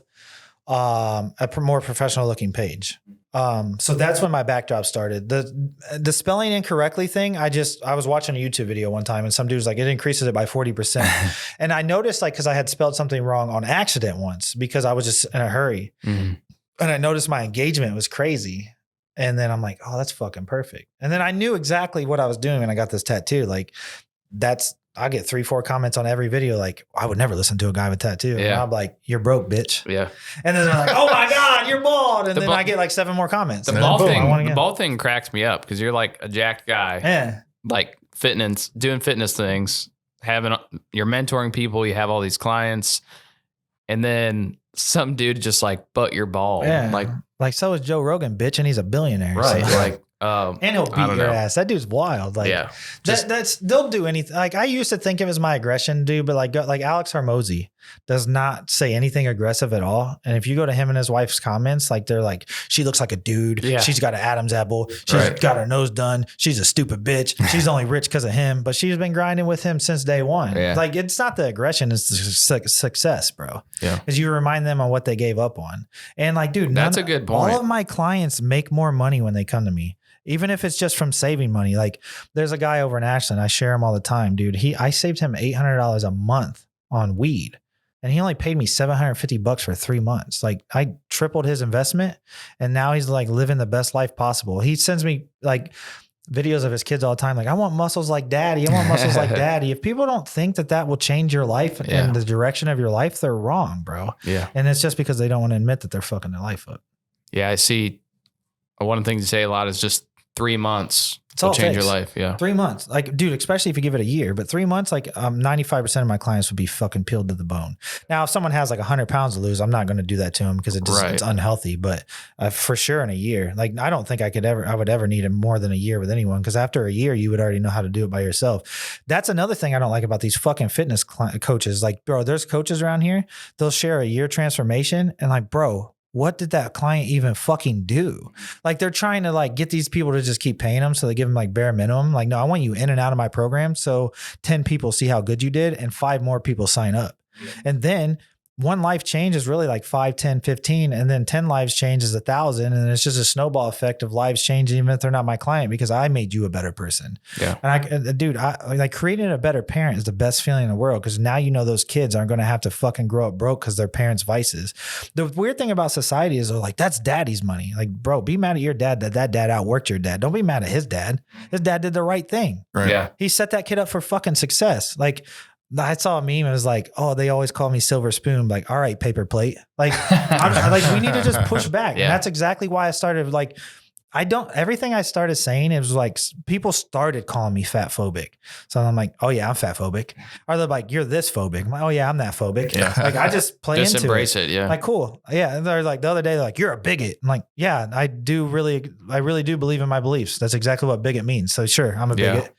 a more professional looking page. So that's when my backdrop started. The spelling incorrectly thing, I was watching a YouTube video one time and some dude was like, it increases it by 40%. And I noticed like, cause I had spelled something wrong on accident once because I was just in a hurry. Mm-hmm. And I noticed my engagement was crazy. And then I'm like, oh, that's fucking perfect. And then I knew exactly what I was doing when I got this tattoo. Like I get 3-4 comments on every video. Like, I would never listen to a guy with a tattoo. Yeah. And I'm like, you're broke, bitch. Yeah. And then they're like, oh my God, you're bald. And then I get like 7 more comments. The bald thing cracks me up because you're like a jacked guy. Yeah. Like doing fitness things, you're mentoring people, you have all these clients. And then some dude just like, but you're bald. Yeah. Like so is Joe Rogan, bitch, and he's a billionaire. Right. So. Like, and he'll beat your ass. That dude's wild. Like, yeah, they'll do anything. Like I used to think of as my aggression, dude, but like Alex Hormozy, does not say anything aggressive at all. And if you go to him and his wife's comments, like they're like, she looks like a dude. Yeah. She's got an Adam's apple. She's got her nose done. She's a stupid bitch. She's only rich because of him, but she's been grinding with him since day one. Yeah. Like it's not the aggression, it's the success, bro. Yeah. Because you remind them on what they gave up on. And like, dude, that's a good point. All of my clients make more money when they come to me. Even if it's just from saving money. Like there's a guy over in Ashland. I share him all the time, dude. I saved him $800 a month on weed and he only paid me $750 for 3 months. Like I tripled his investment and now he's like living the best life possible. He sends me like videos of his kids all the time. Like I want muscles like daddy. I want muscles like daddy. If people don't think that will change your life and the direction of your life, they're wrong, bro. Yeah. And it's just because they don't want to admit that they're fucking their life up. Yeah. I see. One thing to say a lot is just 3 months will change your life. Yeah. 3 months. Like, dude, especially if you give it a year, but 3 months, like 95% of my clients would be fucking peeled to the bone. Now, if someone has like 100 pounds to lose, I'm not going to do that to them because it's unhealthy, but for sure in a year, like I don't think I would ever need more than a year with anyone. Cause after a year, you would already know how to do it by yourself. That's another thing I don't like about these fucking fitness coaches. Like, bro, there's coaches around here. They'll share a year transformation and like, bro, what did that client even fucking do? Like they're trying to like get these people to just keep paying them. So they give them like bare minimum. Like, no, I want you in and out of my program. So 10 people see how good you did and 5 more people sign up. And then one life change is really like 5, 10, 15. And then 10 lives change is 1,000. And it's just a snowball effect of lives changing, even if they're not my client, because I made you a better person. Yeah. And I like creating a better parent is the best feeling in the world. Cause now, you know, those kids aren't going to have to fucking grow up broke because their parents' vices. The weird thing about society is they're like, that's daddy's money. Like, bro, be mad at your dad that dad outworked your dad. Don't be mad at his dad. His dad did the right thing. Right. Yeah. He set that kid up for fucking success. Like, I saw a meme. It was like, oh, they always call me silver spoon. Like, all right, paper plate. Like, like we need to just push back. Yeah. And that's exactly why I started like, everything I started saying, it was like people started calling me fat phobic. So I'm like, oh yeah, I'm fat phobic. Or they're like, you're this phobic. I'm like, oh yeah, I'm that phobic. Yeah. Like I just play just into embrace it. Yeah. Like, cool. Yeah. And they're like, the other day, they're like, you're a bigot. I'm like, yeah, I really do believe in my beliefs. That's exactly what bigot means. So sure, I'm a bigot.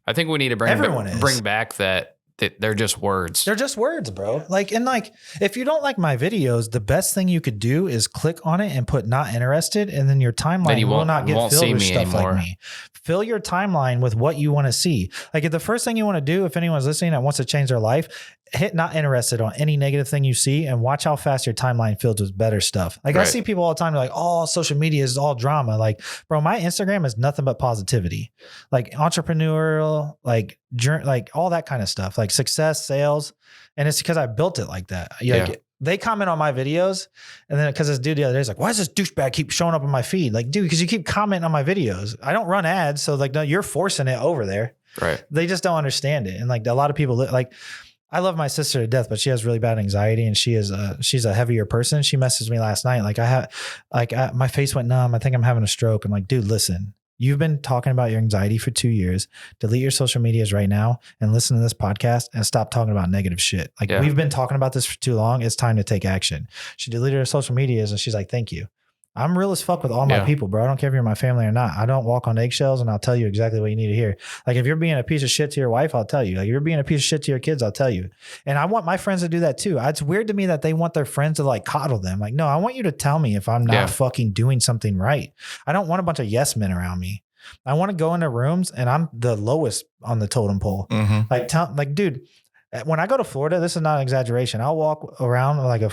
I think we need to bring back that they're just words. They're just words, bro. Like, and like, if you don't like my videos, the best thing you could do is click on it and put not interested. And then your timeline will not get filled with stuff anymore. Like me. Fill your timeline with what you want to see. Like if the first thing you want to do, if anyone's listening that wants to change their life, hit not interested on any negative thing you see and watch how fast your timeline fills with better stuff. Like I see people all the time, they're like, oh, social media is all drama. Like, bro, my Instagram is nothing but positivity, like entrepreneurial, like all that kind of stuff, like success, sales. And it's because I built it like that. Like, they comment on my videos and then because this dude the other day is like, why does this douchebag keep showing up on my feed? Like, dude, because you keep commenting on my videos. I don't run ads. So like, no, you're forcing it over there. Right. They just don't understand it. And like a lot of people like, I love my sister to death, but she has really bad anxiety and she's a heavier person. She messaged me last night. Like my face went numb. I think I'm having a stroke. I'm like, dude, listen, you've been talking about your anxiety for 2 years. Delete your social medias right now and listen to this podcast and stop talking about negative shit. Like we've been talking about this for too long. It's time to take action. She deleted her social medias and she's like, thank you. I'm real as fuck with all my people, bro. I don't care if you're my family or not. I don't walk on eggshells and I'll tell you exactly what you need to hear. Like if you're being a piece of shit to your wife, I'll tell you. Like if you're being a piece of shit to your kids, I'll tell you. And I want my friends to do that too. It's weird to me that they want their friends to like coddle them. Like, no, I want you to tell me if I'm not fucking doing something right. I don't want a bunch of yes men around me. I want to go into rooms and I'm the lowest on the totem pole. Mm-hmm. Like, dude, when I go to Florida, this is not an exaggeration. I'll walk around with like a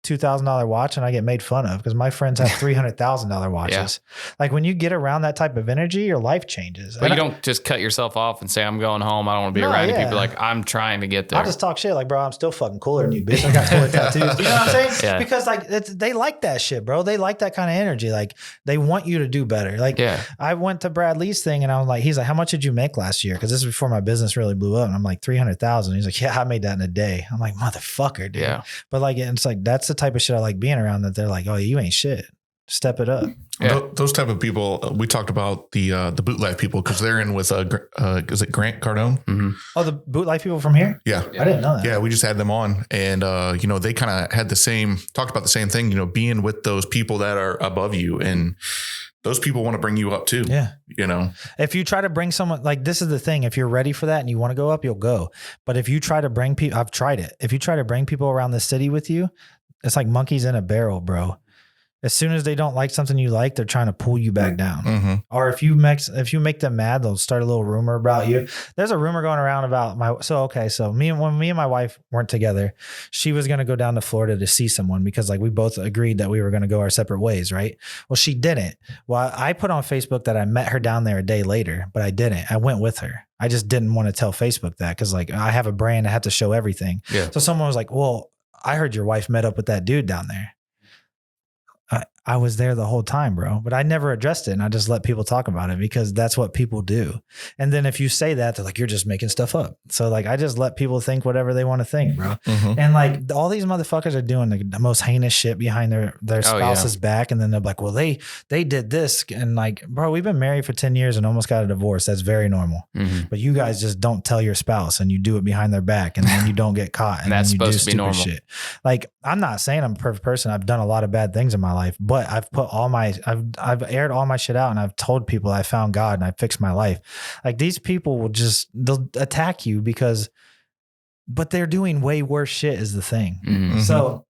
$2,000 watch and I get made fun of because my friends have $300,000 watches. Yeah. Like when you get around that type of energy, your life changes. But you don't just cut yourself off and say, I'm going home. I don't want to be around you. People like, I'm trying to get there. I'll just talk shit like, bro, I'm still fucking cooler than you, bitch. I got cooler tattoos. You know what I'm saying? Yeah. Because like they like that shit, bro. They like that kind of energy. Like they want you to do better. Like I went to Brad Lee's thing and I was like, he's like, how much did you make last year? Because this is before my business really blew up. And I'm like, 300,000. He's like, yeah, I made that in a day. I'm like, motherfucker, dude. Yeah. But like, it's like, that's the type of shit I like being around, that they're like, oh, you ain't shit. Step it up. Yeah. Those type of people, we talked about the boot life people because they're in with, is it Grant Cardone? Mm-hmm. Oh, the boot life people from here? Yeah. I didn't know that. Yeah. We just had them on and, they kind of had talked about the same thing, being with those people that are above you. And those people want to bring you up too. Yeah. You know, if you try to bring someone, like, this is the thing, if you're ready for that and you want to go up, you'll go. But if you try to bring people, I've tried it. If you try to bring people around the city with you, it's like monkeys in a barrel, bro. As soon as they don't like something you like, they're trying to pull you back down. Mm-hmm. Or if you make them mad, they'll start a little rumor about you. There's a rumor going around about so when me and my wife weren't together, she was going to go down to Florida to see someone because like we both agreed that we were going to go our separate ways, right? Well, she didn't. Well, I put on Facebook that I met her down there a day later, but I didn't. I went with her. I just didn't want to tell Facebook that because like I have a brand, I have to show everything. Yeah. So someone was like, well, I heard your wife met up with that dude down there. I was there the whole time, bro, but I never addressed it. And I just let people talk about it because that's what people do. And then if you say that, they're like, you're just making stuff up. So like, I just let people think whatever they want to think, bro. Mm-hmm. And like all these motherfuckers are doing the most heinous shit behind their spouse's back. And then they're like, well, they did this. And like, bro, we've been married for 10 years and almost got a divorce. That's very normal. Mm-hmm. But you guys just don't tell your spouse and you do it behind their back and then you don't get caught. And that's then you do supposed to be normal. shit. Like, I'm not saying I'm a perfect person. I've done a lot of bad things in my life, but I've put I've aired all my shit out and I've told people I found God and I fixed my life. Like these people they'll attack you but they're doing way worse shit is the thing. Mm-hmm. So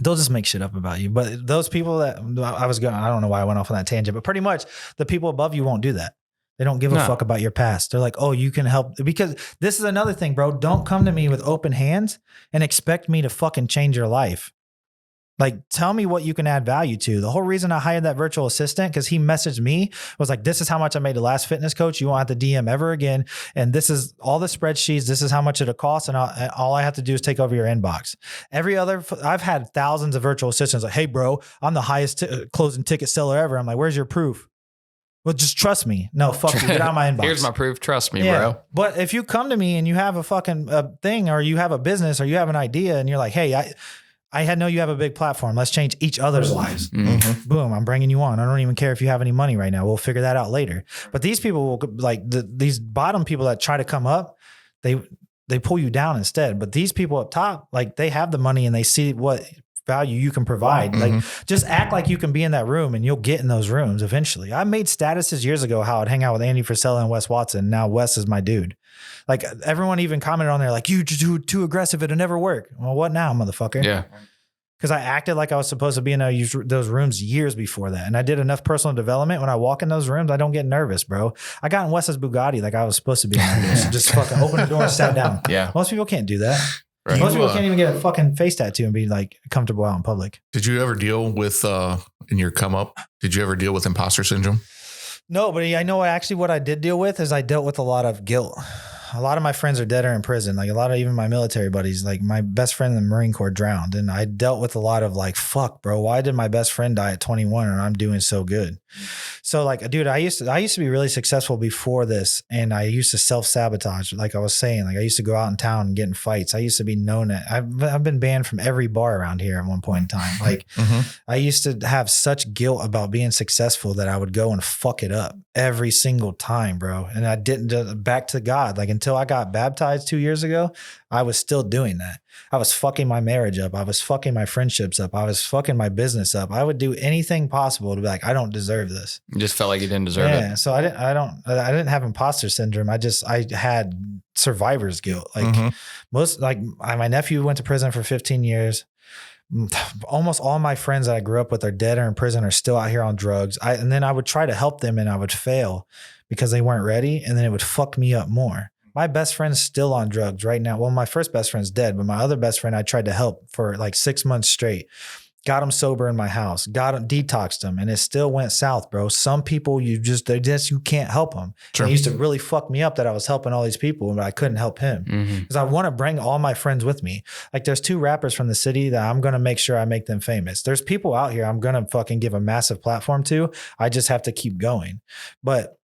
they'll just make shit up about you. But those people that I don't know why I went off on that tangent, but pretty much the people above you won't do that. They don't give a fuck about your past. They're like, oh, you can help. Because this is another thing, bro. Don't come to me with open hands and expect me to fucking change your life. Like, tell me what you can add value to. The whole reason I hired that virtual assistant, because he messaged me, was like, this is how much I made the last fitness coach. You won't have to DM ever again. And this is all the spreadsheets. This is how much it'll cost. And all I have to do is take over your inbox. I've had thousands of virtual assistants like, hey, bro, I'm the highest closing ticket seller ever. I'm like, where's your proof? Well, just trust me. No, fuck you. Get out of my inbox. Here's my proof. Trust me, bro. But if you come to me and you have a fucking thing or you have a business or you have an idea and you're like, hey, I know you have a big platform. Let's change each other's lives. Mm-hmm. Boom, I'm bringing you on. I don't even care if you have any money right now. We'll figure that out later. But these people will these bottom people that try to come up, they pull you down instead. But these people up top, like they have the money and they see what value you can provide. Mm-hmm. Like just act like you can be in that room and you'll get in those rooms eventually. I made statuses years ago how I'd hang out with Andy Frisella and Wes Watson. Now Wes is my dude. Like everyone even commented on there like, you too aggressive. It'll never work. Well, what now, motherfucker? Yeah. Because I acted like I was supposed to be in those rooms years before that. And I did enough personal development. When I walk in those rooms, I don't get nervous, bro. I got in Wes's Bugatti like I was supposed to be in there. Just fucking open the door and sat down. Yeah. Most people can't do that. Right. Most people can't even get a fucking face tattoo and be like comfortable out in public. Did you ever deal with, in your come up, did you ever deal with imposter syndrome? No, but I know actually what I did deal with is I dealt with a lot of guilt. A lot of my friends are dead or in prison. Like a lot of even my military buddies, like my best friend in the Marine Corps drowned. And I dealt with a lot of like, fuck, bro, why did my best friend die at 21 and I'm doing so good? So like, dude, I used to be really successful before this. And I used to self-sabotage. Like I was saying, like I used to go out in town and get in fights. I used to be known at, I've been banned from every bar around here at one point in time. Like I used to have such guilt about being successful that I would go and fuck it up every single time, bro. And I didn't back to God. Like until I got baptized 2 years ago, I was still doing that. I was fucking my marriage up. I was fucking my friendships up. I was fucking my business up. I would do anything possible to be like, I don't deserve this. You just felt like you didn't deserve it. Yeah. So I didn't have imposter syndrome. I had survivor's guilt. Like my nephew went to prison for 15 years. Almost all my friends that I grew up with are dead or in prison or still out here on drugs. And then I would try to help them and I would fail because they weren't ready. And then it would fuck me up more. My best friend's still on drugs right now. Well, my first best friend's dead, but my other best friend, I tried to help for like 6 months straight. Got him sober in my house, detoxed him, and it still went south, bro. Some people you can't help them. Sure. It used to really fuck me up that I was helping all these people, but I couldn't help him because I want to bring all my friends with me. Like there's 2 rappers from the city that I'm going to make sure I make them famous. There's people out here I'm going to fucking give a massive platform to. I just have to keep going. But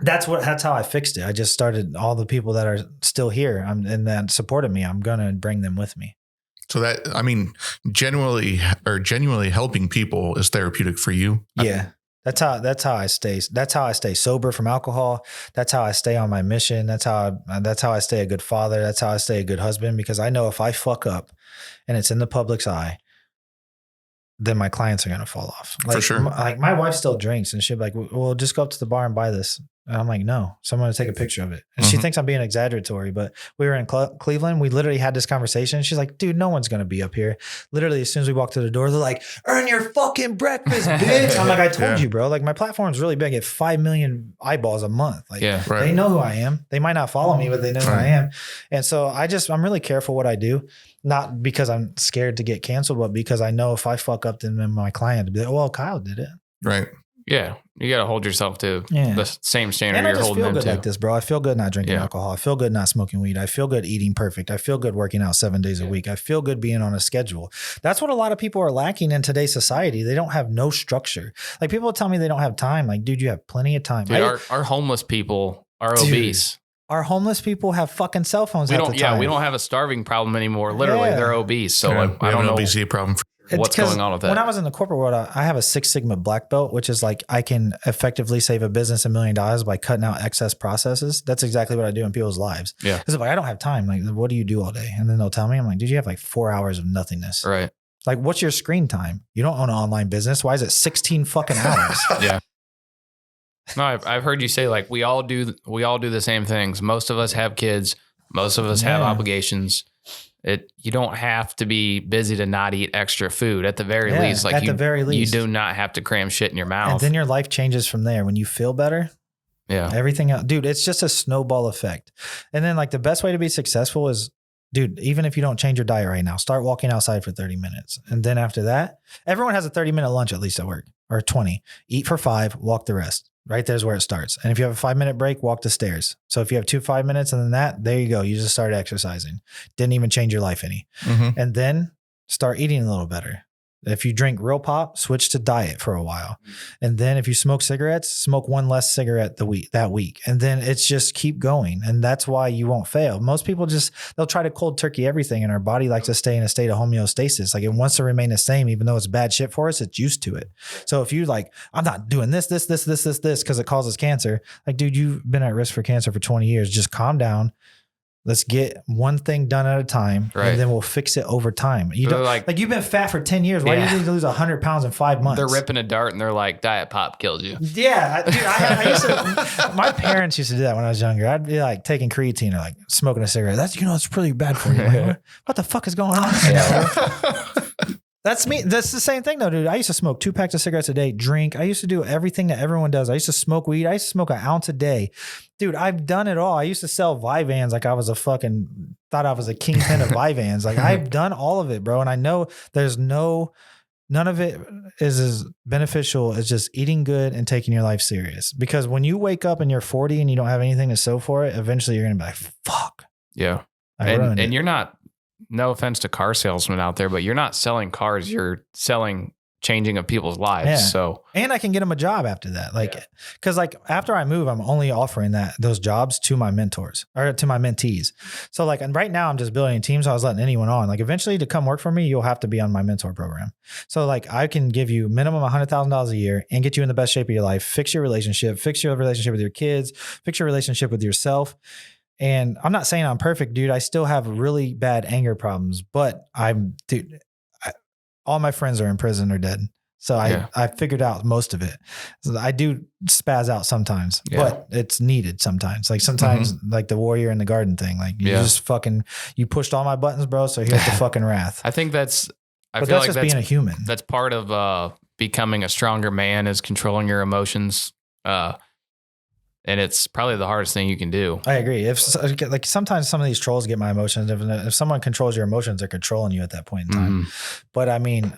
that's how I fixed it. I just started all the people that are still here and that supported me. I'm going to bring them with me. So that, I mean, genuinely helping people is therapeutic for you. Yeah. That's how I stay sober from alcohol. That's how I stay on my mission. That's how I stay a good father. That's how I stay a good husband, because I know if I fuck up and it's in the public's eye, then my clients are going to fall off. Like, For sure. Like my wife still drinks and she'll be like, well, just go up to the bar and buy this. And I'm like, no, someone to take a picture of it. And she thinks I'm being exaggeratory, but we were in Cleveland. We literally had this conversation. She's like, dude, no one's going to be up here. Literally, as soon as we walk to the door, they're like, earn your fucking breakfast, bitch. I'm like, I told you, bro. Like my platform's really big at 5 million eyeballs a month. Like they know who I am. They might not follow me, but they know who I am. And so I'm really careful what I do. Not because I'm scared to get canceled, but because I know if I fuck up, then my client will be like, well, Kyle did it. Right. Yeah. You got to hold yourself to the same standard and you're I just holding feel good to. like this, bro. I feel good not drinking alcohol. I feel good not smoking weed. I feel good eating perfect. I feel good working out 7 days a week. I feel good being on a schedule. That's what a lot of people are lacking in today's society. They don't have no structure. Like people tell me they don't have time. Like, dude, you have plenty of time. Dude, our homeless people are obese. Our homeless people have fucking cell phones. We don't have a starving problem anymore. Literally, they're obese. So like, I don't know. Obesity problem. What's going on with that? When I was in the corporate world, I have a 6 Sigma black belt, which is like I can effectively save a business $1 million by cutting out excess processes. That's exactly what I do in people's lives. Yeah. Because if I don't have time, like, what do you do all day? And then they'll tell me, I'm like, dude, you have like 4 hours of nothingness. Right. Like, what's your screen time? You don't own an online business. Why is it 16 fucking hours? Yeah. No, I've heard you say like we all do the same things. Most of us have kids. Most of us have obligations. You don't have to be busy to not eat extra food. At the very least, like the very least, you do not have to cram shit in your mouth. And then your life changes from there. When you feel better, everything else, dude, it's just a snowball effect. And then like the best way to be successful is, dude, even if you don't change your diet right now, start walking outside for 30 minutes. And then after that, everyone has a 30-minute lunch at least at work, or 20. Eat for 5, walk the rest. Right there's where it starts. And if you have a 5-minute break, walk the stairs. So if you have 2 5 minutes and then that, there you go. You just started exercising. Didn't even change your life any. And then start eating a little better. If you drink real pop, switch to diet for a while. And then if you smoke cigarettes, smoke 1 less cigarette that week. And then it's just keep going. And that's why you won't fail. Most people they'll try to cold turkey everything. And our body likes to stay in a state of homeostasis. Like it wants to remain the same, even though it's bad shit for us, it's used to it. So if you like, I'm not doing this, because it causes cancer. Like, dude, you've been at risk for cancer for 20 years. Just calm down. Let's get one thing done at a time, and then we'll fix it over time. You don't like you've been fat for 10 years. Why do you need to lose 100 pounds in 5 months? They're ripping a dart and they're like, diet pop killed you. Yeah. Dude, I used to, my parents used to do that when I was younger. I'd be like taking creatine or like smoking a cigarette. That's, it's pretty bad for you. Like, what the fuck is going on? That's me. That's the same thing though, dude. I used to smoke 2 packs of cigarettes a day, drink. I used to do everything that everyone does. I used to smoke weed. I used to smoke 1 ounce a day. Dude, I've done it all. I used to sell Vyvanse like I was thought I was a kingpin of Vyvanse. Like I've done all of it, bro. And I know there's none of it is as beneficial as just eating good and taking your life serious. Because when you wake up and you're 40 and you don't have anything to show for it, eventually you're going to be like, fuck. Yeah. And you're not, no offense to car salesmen out there, but you're not selling cars. You're selling changing of people's lives. Yeah. So, and I can get them a job after that. Like, cause like after I move, I'm only offering those jobs to my mentors or to my mentees. So like, and right now I'm just building teams. I was letting anyone on. Like eventually to come work for me, you'll have to be on my mentor program. So like I can give you minimum $100,000 a year and get you in the best shape of your life, fix your relationship with your kids, fix your relationship with yourself. And I'm not saying I'm perfect, dude. I still have really bad anger problems, but all my friends are in prison or dead. So I figured out most of it. So I do spaz out sometimes, but it's needed sometimes. Like sometimes like the warrior in the garden thing, like you just you pushed all my buttons, bro. So here's the fucking wrath. I think I feel like that's being a human. That's part of becoming a stronger man is controlling your emotions. And it's probably the hardest thing you can do. I agree. Like sometimes some of these trolls get my emotions. If someone controls your emotions, they're controlling you at that point in time. But I mean,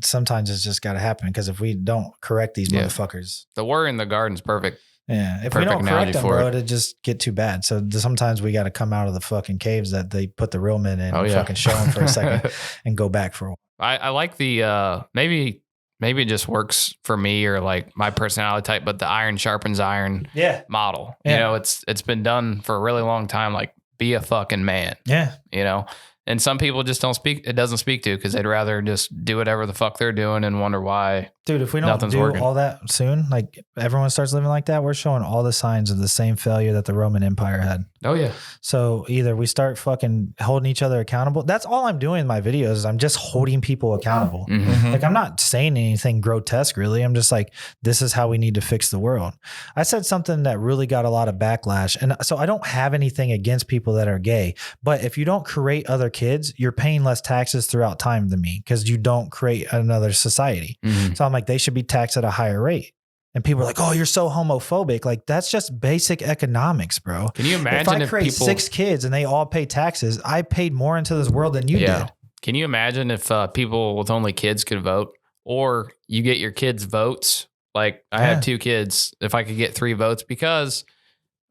sometimes it's just got to happen because if we don't correct these motherfuckers, the warrior in the garden's perfect. Yeah, if we don't correct them, bro, it'd just get too bad. So sometimes we got to come out of the fucking caves that they put the real men in and fucking show them for a second and go back for a while. I like the maybe it just works for me or like my personality type, but the iron sharpens iron model. You know, it's been done for a really long time. Like be a fucking man. Yeah. You know, And some people just don't speak. It doesn't speak to because they'd rather just do whatever the fuck they're doing and wonder why. Dude, if we don't Nothing's do working. all that soon, like everyone starts living like that, we're showing all the signs of the same failure that the Roman Empire had. Oh yeah. So either we start fucking holding each other accountable. That's all I'm doing in my videos is I'm just holding people accountable. Mhm. Like I'm not saying anything grotesque really. I'm just like, this is how we need to fix the world. I said something that really got a lot of backlash. And so I don't have anything against people that are gay, but if you don't create other kids, you're paying less taxes throughout time than me because you don't create another society. Mhm. So I'm like, they should be taxed at a higher rate. And people are like, oh, you're so homophobic. Like, that's just basic economics, bro. Can you imagine if I if create people 6 kids and they all pay taxes, I paid more into this world than you did. Can you imagine if people with only kids could vote, or you get your kids' votes? Like I have 2 kids. If I could get 3 votes, because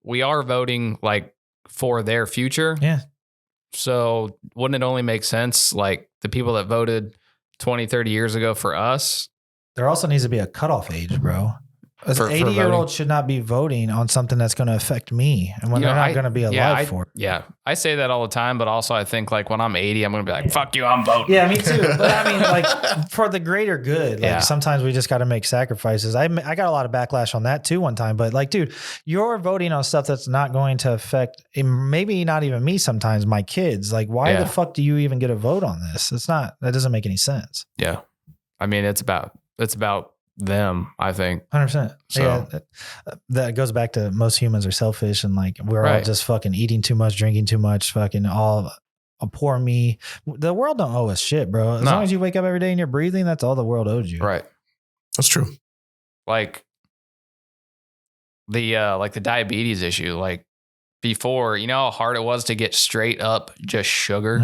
we are voting like for their future. Yeah. So wouldn't it only make sense like the people that voted 20, 30 years ago for us? There also needs to be a cutoff age, bro. An For 80-year-old should not be voting on something that's going to affect me and when they're not going to be alive for it. Yeah. I say that all the time, but also I think like when I'm 80, I'm going to be like, fuck you, I'm voting. Yeah, me too. But I mean, like for the greater good, like sometimes we just got to make sacrifices. I got a lot of backlash on that too one time, but like, dude, you're voting on stuff that's not going to affect maybe not even me sometimes, my kids. Like, why the fuck do you even get a vote on this? That doesn't make any sense. Yeah. I mean, it's about them, I think. 100%. So yeah, that goes back to most humans are selfish and like we're all just fucking eating too much, drinking too much, fucking all a poor me. The world don't owe us shit, bro. As long as you wake up every day and you're breathing, that's all the world owes you. Right. That's true. Like the diabetes issue, like before, you know how hard it was to get straight up just sugar,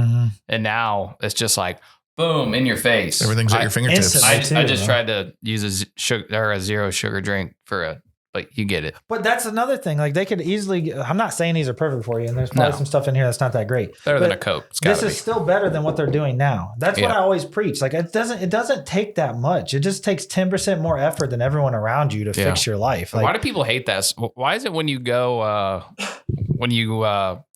and now it's just like boom in your face. Everything's at your fingertips. I just tried to use a 0 sugar drink but you get it. But that's another thing. Like they could easily, I'm not saying these are perfect for you. And there's probably some stuff in here that's not that great. Better than a Coke. This is still better than what they're doing now. That's what I always preach. Like it doesn't take that much. It just takes 10% more effort than everyone around you to fix your life. Like, why do people hate that? Why is it when you go,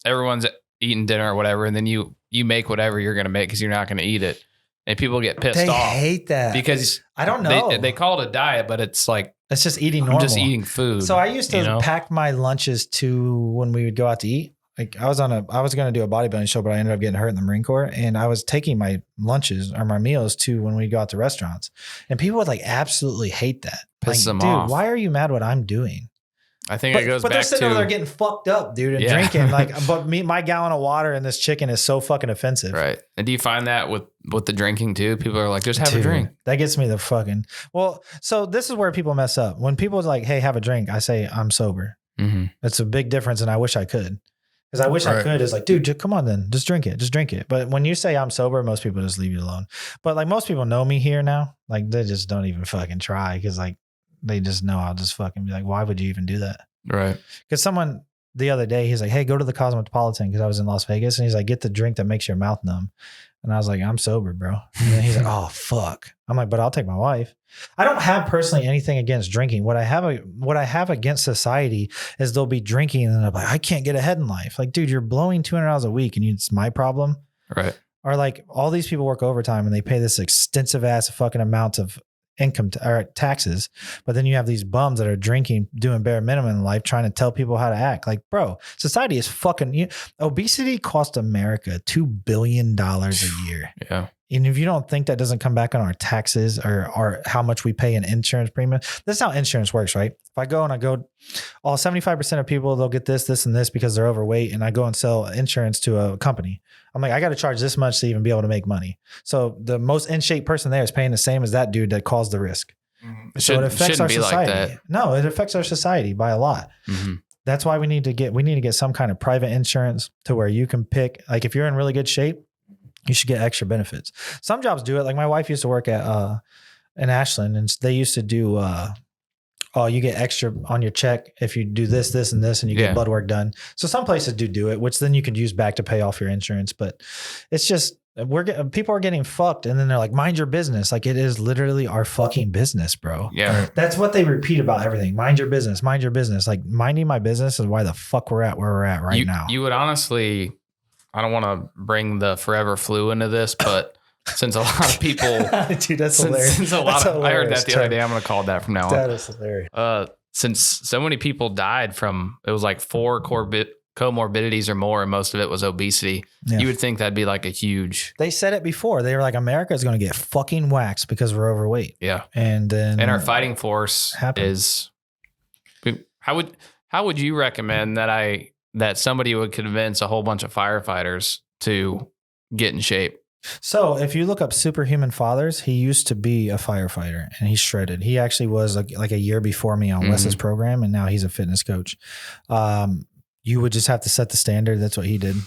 everyone's eating dinner or whatever, and then you make whatever you're going to make because you're not going to eat it. And people get pissed off. They hate that. Because I don't know. They call it a diet, but it's like, it's just eating normal. I'm just eating food. So I used to pack my lunches to when we would go out to eat. Like I was going to do a bodybuilding show, but I ended up getting hurt in the Marine Corps. And I was taking my lunches or my meals to when we go out to restaurants. And people would like absolutely hate that. Piss them dude, off. Why are you mad what I'm doing? I think it goes back to... But they're sitting over there getting fucked up, dude, and drinking. Like, but my gallon of water and this chicken is so fucking offensive. Right. And do you find that with the drinking too? People are like, just have a drink. That gets me the fucking... Well, so this is where people mess up. When people are like, hey, have a drink, I say, I'm sober. Mm-hmm. It's a big difference, and I wish I could. Because I wish I could is like, dude, come on then. Just drink it. Just drink it. But when you say I'm sober, most people just leave you alone. But like most people know me here now. Like they just don't even fucking try because like they just know I'll just fucking be like, why would you even do that? Right. Because someone the other day, he's like, hey, go to the Cosmopolitan because I was in Las Vegas. And he's like, get the drink that makes your mouth numb. And I was like, I'm sober, bro. And then he's like, oh, fuck. I'm like, but I'll take my wife. I don't have personally anything against drinking. What I have against society is they'll be drinking and they're like, I can't get ahead in life. Like, dude, you're blowing $200 a week and it's my problem. Right. Or like all these people work overtime and they pay this extensive ass fucking amount of income or taxes, but then you have these bums that are drinking, doing bare minimum in life, trying to tell people how to act. Like, bro, society is fucking. Obesity cost America $2 billion a year. Yeah. And if you don't think that doesn't come back on our taxes or how much we pay in insurance premium, this is how insurance works, right? If I go, all 75% of people, they'll get this, and this because they're overweight. And I go and sell insurance to a company. I'm like, I got to charge this much to even be able to make money. So the most in shape person there is paying the same as that dude that caused the risk. Mm-hmm. So it affects our society. Like that. No, it affects our society by a lot. Mm-hmm. That's why we need to get some kind of private insurance to where you can pick, like if you're in really good shape, you should get extra benefits. Some jobs do it. Like my wife used to work at in Ashland, and they used to do you get extra on your check if you do this, and this, and you get blood work done. So some places do it, which then you could use back to pay off your insurance. But it's just people are getting fucked, and then they're like, mind your business. Like it is literally our fucking business, bro. Yeah, that's what they repeat about everything. Mind your business. Mind your business. Like minding my business is why the fuck we're at where we're at right now. You would honestly I don't want to bring the forever flu into this, but since a lot of people, dude, that's hilarious. I heard that the other day. I'm going to call it that from now on. That is hilarious. Since so many people died from, it was like 4 comorbidities or more, and most of it was obesity. Yeah. You would think that'd be like a huge. They said it before. They were like, America is going to get fucking waxed because we're overweight. Yeah. And our fighting force is. How would you recommend that somebody would convince a whole bunch of firefighters to get in shape? So if you look up Superhuman Fathers, he used to be a firefighter and he's shredded. He actually was like a year before me on Wes's program, and now he's a fitness coach. You would just have to set the standard. That's what he did.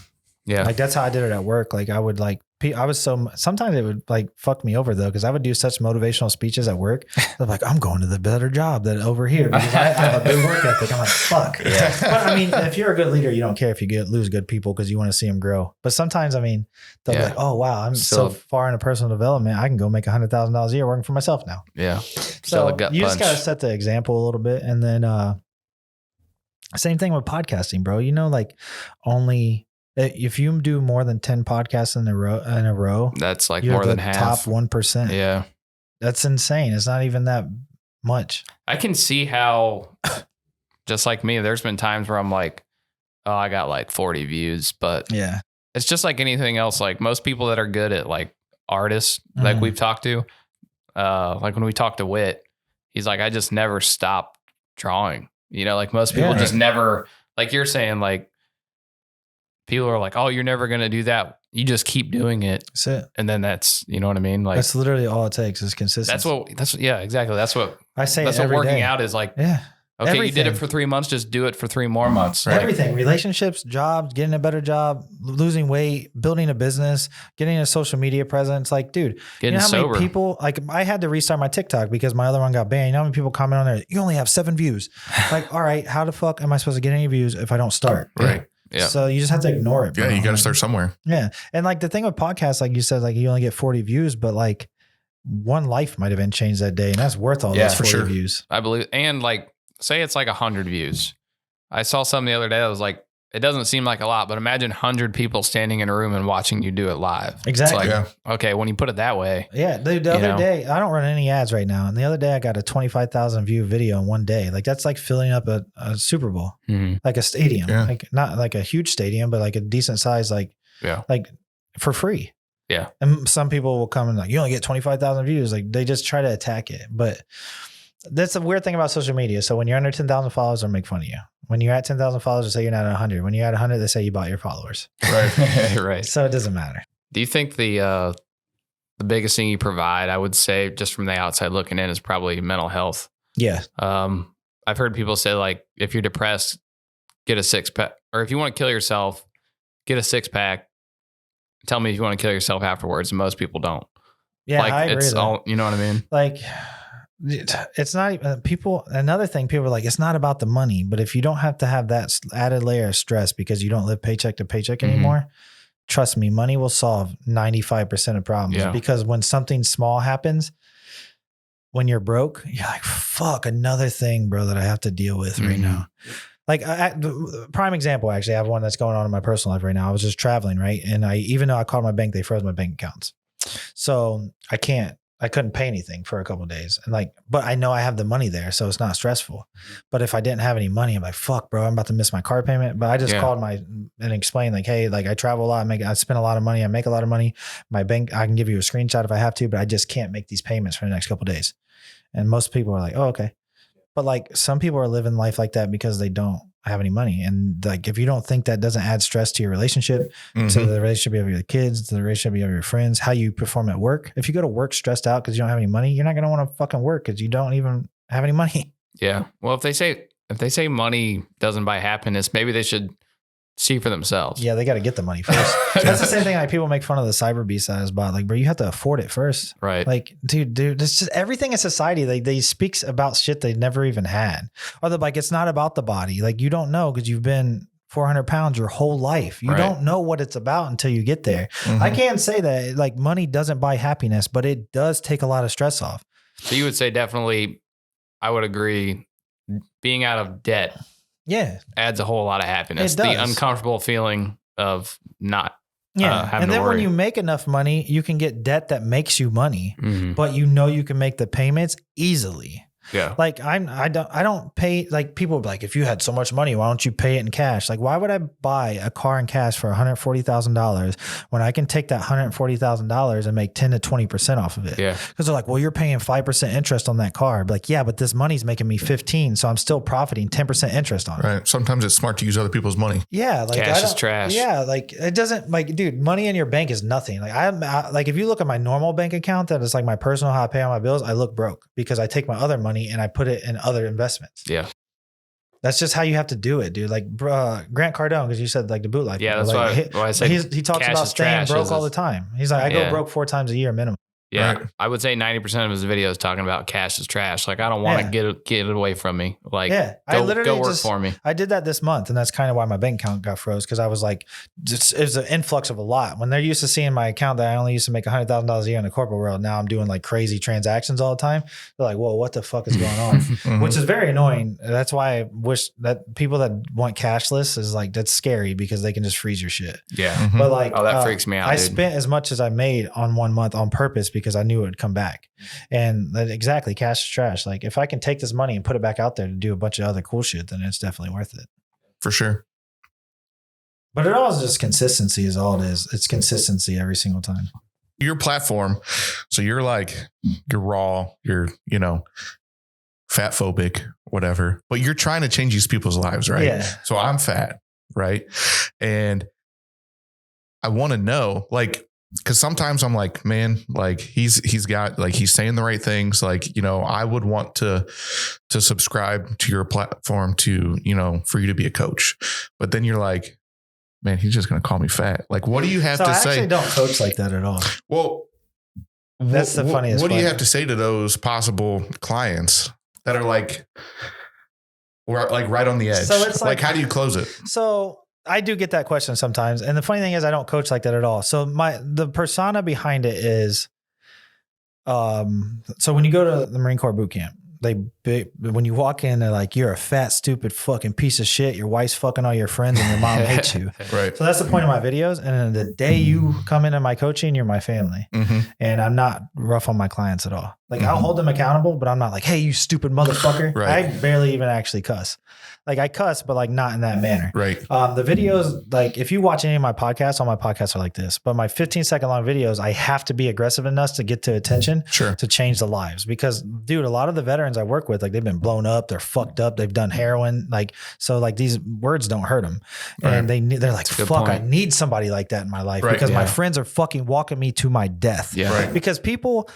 Yeah. Like that's how I did it at work. Like sometimes it would like fuck me over though, because I would do such motivational speeches at work. I'm like, I'm going to the better job than over here because I have a good work ethic. I'm like, fuck. Yeah. But I mean, if you're a good leader, you don't care if you lose good people because you want to see them grow. But sometimes, I mean, they'll be like, oh wow, I'm so far into personal development. I can go make $100,000 a year working for myself now. Yeah. So you just got to set the example a little bit. And then same thing with podcasting, bro. You know, like if you do more than 10 podcasts in a row, that's like more than half. Top 1%. Yeah. That's insane. It's not even that much. I can see how, just like me, there's been times where I'm like, oh, I got like 40 views, but yeah, it's just like anything else. Like most people that are good at like artists, like we've talked to, like when we talked to Wit, he's like, I just never stopped drawing. You know, like most people just never, like you're saying, like, people are like, oh, you're never going to do that. You just keep doing it. That's it. And then that's, you know what I mean? Like that's literally all it takes is consistency. Yeah, exactly. That's what I say. That's what working out is like. Yeah. Okay. Everything. You did it for 3 months. Just do it for 3 more months. Right? Everything, relationships, jobs, getting a better job, losing weight, building a business, getting a social media presence. Like, dude, getting you know how sober. many people, like I had to restart my TikTok because my other one got banned. You know how many people comment on there? You only have 7 views. Like, all right, how the fuck am I supposed to get any views if I don't start? Right. Yeah. So you just have to ignore it. Bro. Yeah, you got to start somewhere. Yeah. And like the thing with podcasts, like you said, like you only get 40 views, but like one life might have been changed that day. And that's worth all those 40 views. I believe. And like, say it's like 100 views. I saw something the other day that was like, it doesn't seem like a lot, but imagine 100 people standing in a room and watching you do it live. Exactly. It's like, okay, when you put it that way. Yeah. The other day, I don't run any ads right now. And the other day I got a 25,000 view video in one day. Like that's like filling up a Super Bowl, like a stadium, like not like a huge stadium, but like a decent size, like for free. Yeah. And some people will come and like, you only get 25,000 views. Like they just try to attack it. But that's the weird thing about social media. So when you're under 10,000 followers, they'll make fun of you. When you're at 10,000 followers, they say you're not at 100. When you're at 100, they say you bought your followers. Right. Right. So it doesn't matter. Do you think the biggest thing you provide, I would say just from the outside looking in, is probably mental health? Yeah. I've heard people say like, if you're depressed, get a 6-pack, or if you want to kill yourself, get a 6-pack. Tell me if you want to kill yourself afterwards. And most people don't. Yeah, like, I agree. It's all, you know what I mean? Like, it's not even another thing. People are like, it's not about the money, but if you don't have to have that added layer of stress because you don't live paycheck to paycheck anymore, trust me, money will solve 95% of problems. Yeah. Because when something small happens, when you're broke, you're like, fuck, another thing, bro, that I have to deal with right now. Like prime example, actually, I have one that's going on in my personal life right now. I was just traveling, right? And even though I called my bank, they froze my bank accounts. So I couldn't pay anything for a couple of days. And like, but I know I have the money there, so it's not stressful. But if I didn't have any money, I'm like, fuck, bro, I'm about to miss my car payment. But I just called and explained like, hey, like I travel a lot, I spend a lot of money, I make a lot of money. My bank, I can give you a screenshot if I have to, but I just can't make these payments for the next couple of days. And most people are like, oh, okay. But like some people are living life like that because they don't have any money. And like, if you don't think that doesn't add stress to your relationship, to the relationship of your kids, to the relationship of your friends, how you perform at work. If you go to work stressed out because you don't have any money, you're not going to want to fucking work because you don't even have any money. Yeah. Well, if they say money doesn't buy happiness, maybe they should see for themselves. Yeah, they got to get the money first. That's the same thing. Like people make fun of the cyber beast that I just bought. Like, bro, you have to afford it first. Right. Like, dude, it's just everything in society. They speaks about shit they never even had. Or they're like, it's not about the body. Like you don't know because you've been 400 pounds your whole life. You don't know what it's about until you get there. I can't say that like money doesn't buy happiness, but it does take a lot of stress off. So you would say definitely, I would agree, being out of debt adds a whole lot of happiness. It does. The uncomfortable feeling of not Yeah. having And to then worry. when you make enough money, you can get debt that makes you money, Mhm. but you know you can make the payments easily. Yeah. Like I don't pay, like people be like, if you had so much money, why don't you pay it in cash? Like, why would I buy a car in cash for $140,000 when I can take that $140,000 and make 10 to 20% off of it? Yeah. Because they're like, well, you're paying 5% interest on that car. I'd be like, yeah, but this money's making me 15. So I'm still profiting 10% interest on it. Right. Sometimes it's smart to use other people's money. Yeah. Like Cash I is don't- trash. Yeah. Like it doesn't, like, dude, money in your bank is nothing. Like like if you look at my normal bank account, that is like my personal, how I pay all my bills, I look broke because I take my other money and I put it in other investments. Yeah. That's just how you have to do it, dude. Like Grant Cardone, because you said like the boot life. Yeah, that's like, why I said he talks cash about is staying trash, broke is all the this- time. He's like, I go Yeah. broke 4 times a year minimum. Yeah. Right. I would say 90% of his videos talking about cash is trash. Like, I don't want to get it away from me. Like, Yeah, I go literally work just- for me. I did that this month, and that's kind of why my bank account got froze, because I was like, it was an influx of a lot. When they're used to seeing my account that I only used to make $100,000 a year in the corporate world, now I'm doing like crazy transactions all the time. They're like, whoa, what the fuck is going on? Mhm. Which is very annoying. That's why I wish that people that want cashless is like, that's scary because they can just freeze your shit. Yeah. Mhm. But like, Oh, that freaks me out, I dude. spent as much as I made on 1 month on purpose because I knew it would come back. And that, exactly, cash is trash. Like if I can take this money and put it back out there to do a bunch of other cool shit, then it's definitely worth it. For sure. But it all is just consistency is all it is. It's consistency every single time. Your platform. So you're raw, you're, fat phobic, whatever, but you're trying to change these people's lives, right? Yeah. So I'm fat, right? And I want to know, like, because sometimes I'm like, man, like he's got, like, he's saying the right things. Like, I would want to subscribe to your platform to, for you to be a coach. But then you're like, man, he's just going to call me fat. Like, what do you have So to I say? actually don't coach like that at all. Well, That's the funniest What do you part. have to say to those possible clients that are like right on the edge? So it's like- how do you close it? So I do get that question sometimes. And the funny thing is I don't coach like that at all. So the persona behind it is, so when you go to the Marine Corps boot camp, when you walk in, they're like, you're a fat, stupid fucking piece of shit. Your wife's fucking all your friends and your mom hates you. Right. So that's the point of my videos. And then the day you come into my coaching, you're my family. Mm-hmm. And I'm not rough on my clients at all. Like I'll hold them accountable, but I'm not like, hey, you stupid motherfucker. Right. I barely even actually cuss. Like I cuss, but like not in that manner. Right. The videos, like if you watch any of my podcasts, all my podcasts are like this, but my 15-second long videos, I have to be aggressive enough to get to attention Sure. to change the lives. Because dude, a lot of the veterans I work with, like they've been blown up, they're fucked up, they've done heroin. Like, so like these words don't hurt them. And they're like, a good fuck, I point. need somebody like that in my life Right, because my yeah. friends are fucking walking me to my death. Yeah. Right. Because people,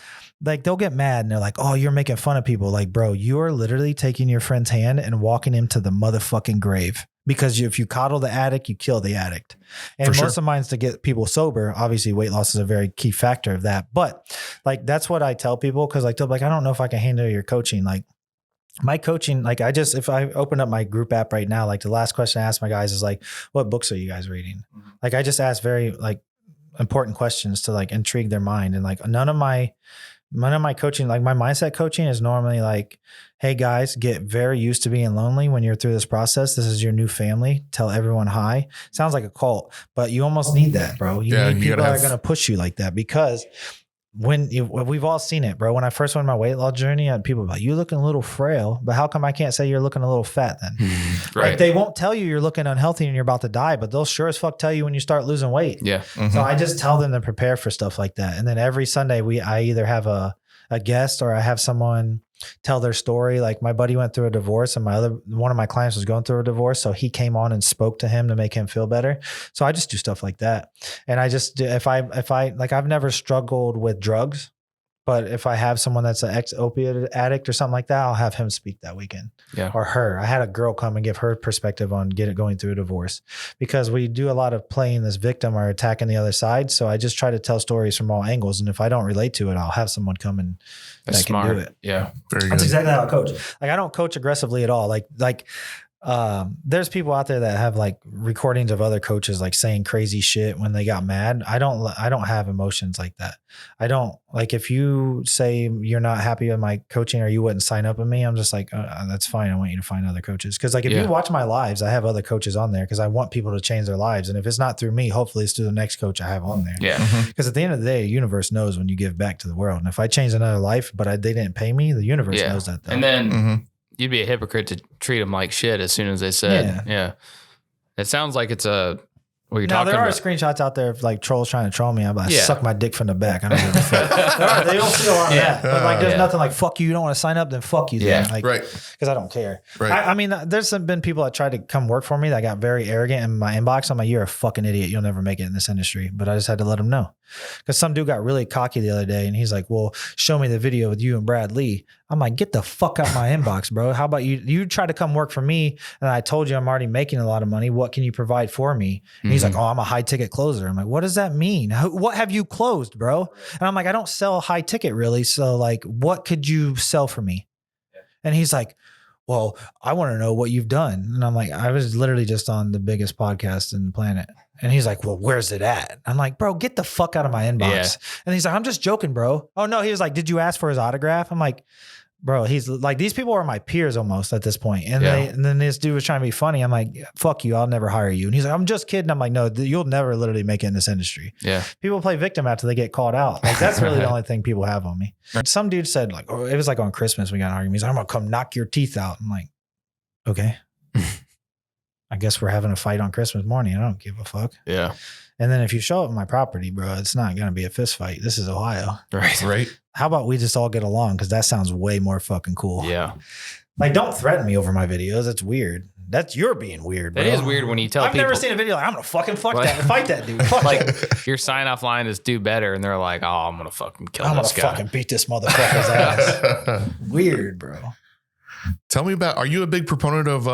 like they'll get mad and they're like, oh, you're making fun of people. Like, bro, you're literally taking your friend's hand and walking him to the motherfucking grave. Because if you coddle the addict, you kill the addict. And For most sure. of mine's to get people sober. Obviously, weight loss is a very key factor of that. But like, that's what I tell people. Cause like, they'll be like, I don't know if I can handle your coaching. Like my coaching, like if I open up my group app right now, like the last question I ask my guys is like, what books are you guys reading? Like, I just ask very like important questions to like intrigue their mind. And like none of my coaching, like my mindset coaching is normally like, hey guys, get very used to being lonely when you're through this process. This is your new family. Tell everyone hi. Sounds like a cult, but you almost need that, bro. You Yeah, need you people gotta that are going to push you like that because we've all seen it, bro. When I first went on my weight loss journey, people were like, you're looking a little frail, but how come I can't say you're looking a little fat then? Right. Like they won't tell you you're looking unhealthy and you're about to die, but they'll sure as fuck tell you when you start losing weight. Yeah. Mhm. So I just tell them to prepare for stuff like that. And then every Sunday I either have a guest or I have someone tell their story. Like my buddy went through a divorce and one of my clients was going through a divorce. So he came on and spoke to him to make him feel better. So I just do stuff like that. And I just, if I like, I've never struggled with drugs, but if I have someone that's an ex-opiate addict or something like that, I'll have him speak that weekend. Yeah. Or her. I had a girl come and give her perspective on going through a divorce because we do a lot of playing this victim or attacking the other side. So I just try to tell stories from all angles. And if I don't relate to it, I'll have someone come and That's that smart. can do it. Yeah. Very That's good. exactly how I coach. Like I don't coach aggressively at all. Like there's people out there that have like recordings of other coaches like saying crazy shit when they got mad. I don't have emotions like that. I don't like, if you say you're not happy with my coaching or you wouldn't sign up with me, I'm just like, that's fine. I want you to find other coaches. Cause like if you watch my lives, I have other coaches on there because I want people to change their lives. And if it's not through me, hopefully it's through the next coach I have on there. Yeah. Because at the end of the day, the universe knows when you give back to the world. And if I change another life, but they didn't pay me, the universe knows that though. And then you'd be a hypocrite to treat them like shit as soon as they said, yeah. It sounds like it's what you're talking there are about. Screenshots out there of like trolls trying to troll me. I'm like, suck my dick from the back. I don't give a fuck. They don't see a lot of that. But like, there's nothing like, fuck you. You don't want to sign up? Then fuck you. Then. Like, right. Because I don't care. Right. I mean, there's been people that tried to come work for me that got very arrogant in my inbox. I'm like, you're a fucking idiot. You'll never make it in this industry. But I just had to let them know. Because some dude got really cocky the other day and he's like, well, show me the video with you and Brad Lee. I'm like, get the fuck out my inbox, bro. How about you try to come work for me and I told you I'm already making a lot of money. What can you provide for me? And he's like, oh, I'm a high ticket closer. I'm like, what does that mean? What have you closed, bro? And I'm like, I don't sell high ticket really. So like, what could you sell for me? And he's like, well, I want to know what you've done. And I'm like, I was literally just on the biggest podcast in the planet. And he's like, well, where's it at? I'm like, bro, get the fuck out of my inbox. Yeah. And he's like, I'm just joking, bro. Oh no. He was like, did you ask for his autograph? I'm like, bro, he's like, these people are my peers almost at this point. And and then this dude was trying to be funny. I'm like, fuck you. I'll never hire you. And he's like, I'm just kidding. I'm like, no, you'll never literally make it in this industry. Yeah. People play victim after they get called out. Like that's really the only thing people have on me. Some dude said like, it was like on Christmas, we got an argument. He's like, I'm going to come knock your teeth out. I'm like, okay. I guess we're having a fight on Christmas morning. I don't give a fuck. Yeah. And then if you show up at my property, bro, it's not going to be a fist fight. This is Ohio. Right. Right. How about we just all get along? Because that sounds way more fucking cool. Yeah. Like, don't threaten me over my videos. That's weird. You're being weird, bro. It is weird when you tell people. I've never seen a video like, I'm going to fucking fight that dude. Fuck like, your sign off line is do better. And they're like, oh, I'm going to fucking kill this guy. I'm going to fucking beat this motherfucker's ass. Weird, bro. Tell me about, are you a big proponent of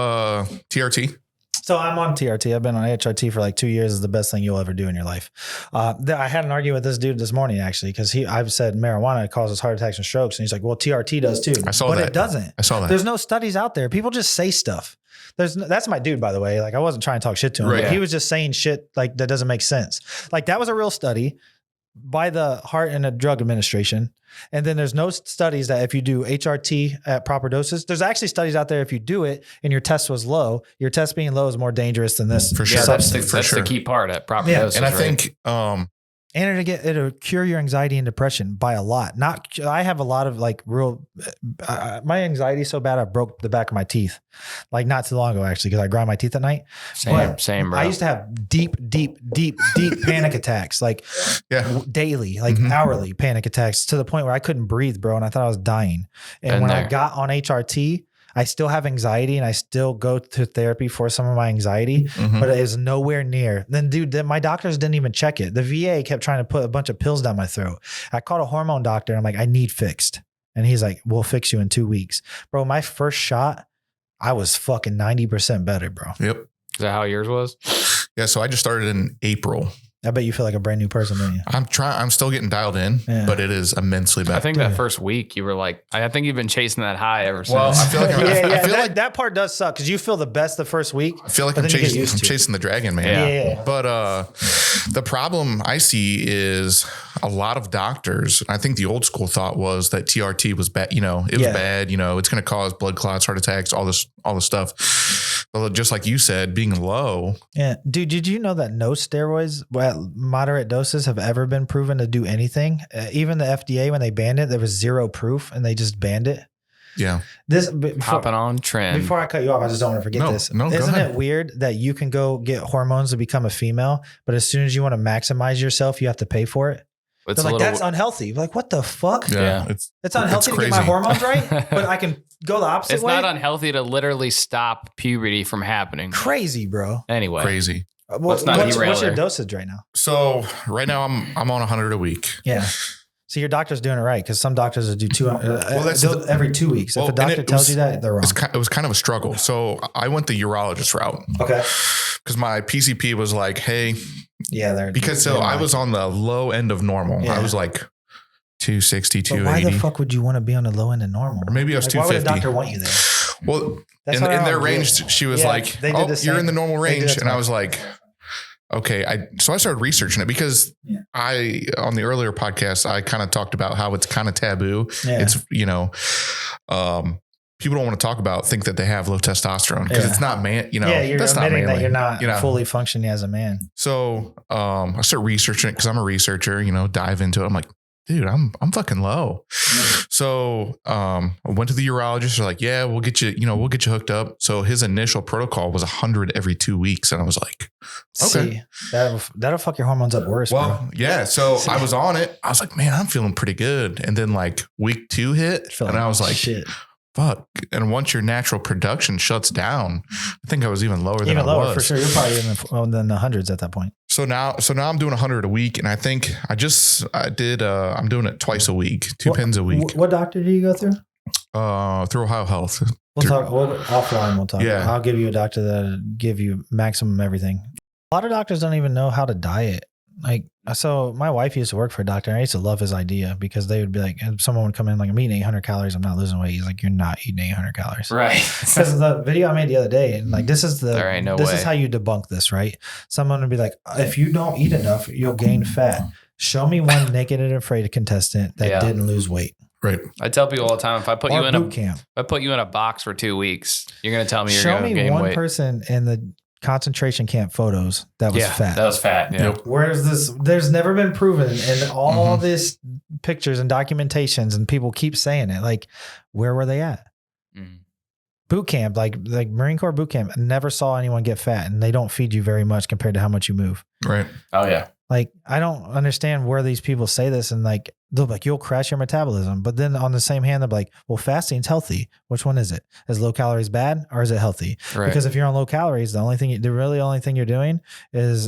TRT? So I'm on TRT. I've been on HRT for like 2 years. Is the best thing you'll ever do in your life. I had an argument with this dude this morning, actually, because I've said marijuana causes heart attacks and strokes. And he's like, well, TRT does too. I saw that. But it doesn't. I saw that. There's no studies out there. People just say stuff. That's my dude, by the way. Like I wasn't trying to talk shit to him. Right. But he was just saying shit like that doesn't make sense. Like that was a real study by the Heart and Drug Administration. And then there's no studies that if you do HRT at proper doses, there's actually studies out there if you do it and your test was low, your test being low is more dangerous than this. For sure. Yeah, that's the key part at proper doses. And I think, and it'll cure your anxiety and depression by a lot. I have a lot of like real, my anxiety is so bad I broke the back of my teeth, like not too long ago actually, because I grind my teeth at night. Same, bro. I used to have deep panic attacks, like daily, like hourly panic attacks to the point where I couldn't breathe, bro, and I thought I was dying. And when I got on HRT, I still have anxiety and I still go to therapy for some of my anxiety, but it is nowhere near. Then my doctors didn't even check it. The VA kept trying to put a bunch of pills down my throat. I called a hormone doctor and I'm like, I need fixed. And he's like, we'll fix you in 2 weeks. Bro, my first shot, I was fucking 90% better, bro. Yep. Is that how yours was? Yeah. So I just started in April. I bet you feel like a brand new person, don't you? I'm still getting dialed in, but it is immensely better. I think that first week you were like, I think you've been chasing that high ever since. Well, I feel like that part does suck because you feel the best the first week. I feel like I'm chasing the dragon, man. Yeah. But the problem I see is a lot of doctors. I think the old school thought was that TRT was bad. You know, it was bad. You know, it's going to cause blood clots, heart attacks, all this stuff. But just like you said, being low. Yeah, dude. Did you know that no steroids at moderate doses have ever been proven to do anything? Even the FDA, when they banned it, there was zero proof, and they just banned it. Yeah. Hopping on trend. Before I cut you off, I just don't want to forget this. Isn't it weird that you can go get hormones to become a female, but as soon as you want to maximize yourself, you have to pay for it? They're like, that's unhealthy. Like, what the fuck? Yeah. It's unhealthy to get my hormones right, but I can go the opposite way. It's not unhealthy to literally stop puberty from happening. Crazy, bro. Anyway. Crazy. What's your dosage right now? So right now I'm on 100 a week. Yeah. So your doctor's doing it right, because some doctors will do every 2 weeks. If a doctor tells you that, they're wrong. It was kind of a struggle. So I went the urologist route. Okay. Because my PCP was like, hey. Yeah. I was on the low end of normal. Yeah. I was like 260, 280. Why the fuck would you want to be on the low end of normal? Or maybe I was 250. Why would a doctor want you there? Well, That's in what I their don't range, get. she was Yeah, like, they did "Oh, the you're same- in the normal they did range," that to and I my- was like, "Okay." So I started researching it because I on the earlier podcast I kind of talked about how it's kind of taboo. Yeah. It's people don't want to talk about, think that they have low testosterone because it's not man. you're that's not admitting manly. that you're not fully functioning as a man. So I started researching it because I'm a researcher. Dive into it. I'm like, dude, I'm fucking low. So I went to the urologist. They're like, yeah, we'll get you hooked up. So his initial protocol was 100 every 2 weeks, and I was like, okay, see, that'll fuck your hormones up worse. well, bro. yeah. So I was on it. I was like, man, I'm feeling pretty good. And then like week 2 hit, and I was like, shit. Fuck. And once your natural production shuts down, I think I was even lower than I was. For sure. You're probably in the hundreds at that point. So now I'm doing 100 a week, and I think I'm doing it twice a week, 2 pins a week. What doctor do you go through? Through Ohio Health. We'll talk offline. We'll talk. Yeah. I'll give you a doctor that'll give you maximum everything. A lot of doctors don't even know how to diet. Like, so my wife used to work for a doctor, and I used to love his idea because they would be like, if someone would come in like, I'm eating 800 calories, I'm not losing weight. He's like, you're not eating 800 calories. Right. Because the video I made the other day, and like, this is way. how you debunk this, right? Someone would be like, if you don't eat enough, you'll gain fat. Show me one naked and afraid contestant that didn't lose weight. Right. I tell people all the time, if I put you in camp, if I put you in a box for 2 weeks, you're going to tell me you're going to gain weight. Show me one person in the concentration camp photos that was fat. That was fat. Yeah. Nope. Whereas there's never been proven in all this pictures and documentations, and people keep saying it. Like, where were they at? Mm. Boot camp, like Marine Corps boot camp, never saw anyone get fat, and they don't feed you very much compared to how much you move. Right. Oh yeah. Like, I don't understand where these people say this, and like, they'll be like, you'll crash your metabolism. But then on the same hand, they're like, well, fasting's healthy. Which one is it? Is low calories bad, or is it healthy? Right. Because if you're on low calories, the only thing you're doing is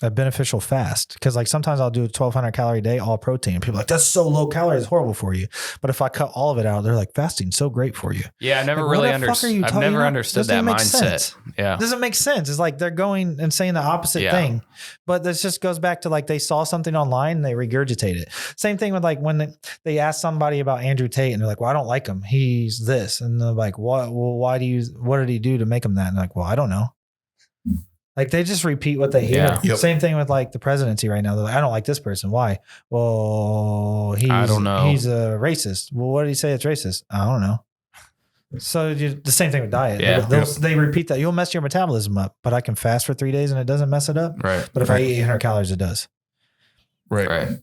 a beneficial fast. Because like sometimes I'll do a 1,200 calorie day, all protein. People are like, that's so low calories, it's horrible for you. But if I cut all of it out, they're like, fasting's so great for you. Yeah, I never Like, really what the fuck are understood. you I've talking never about? understood Doesn't that make mindset. sense. Yeah. It doesn't make sense. It's like they're going and saying the opposite thing. But this just goes back to like they saw something online and they regurgitate it. Same thing with like when they ask somebody about Andrew Tate and they're like, well, I don't like him. He's this. And they're like, what? Well, what did he do to make him that? And they're like, well, I don't know. Like they just repeat what they hear. Yeah. Yep. Same thing with like the presidency right now. They're like, I don't like this person. Why? Well, I don't know. He's a racist. Well, what did he say it's racist? I don't know. So the same thing with diet. Yeah. They repeat that. You'll mess your metabolism up, but I can fast for 3 days and it doesn't mess it up. Right. But if I eat 800 calories, it does. Right. Right.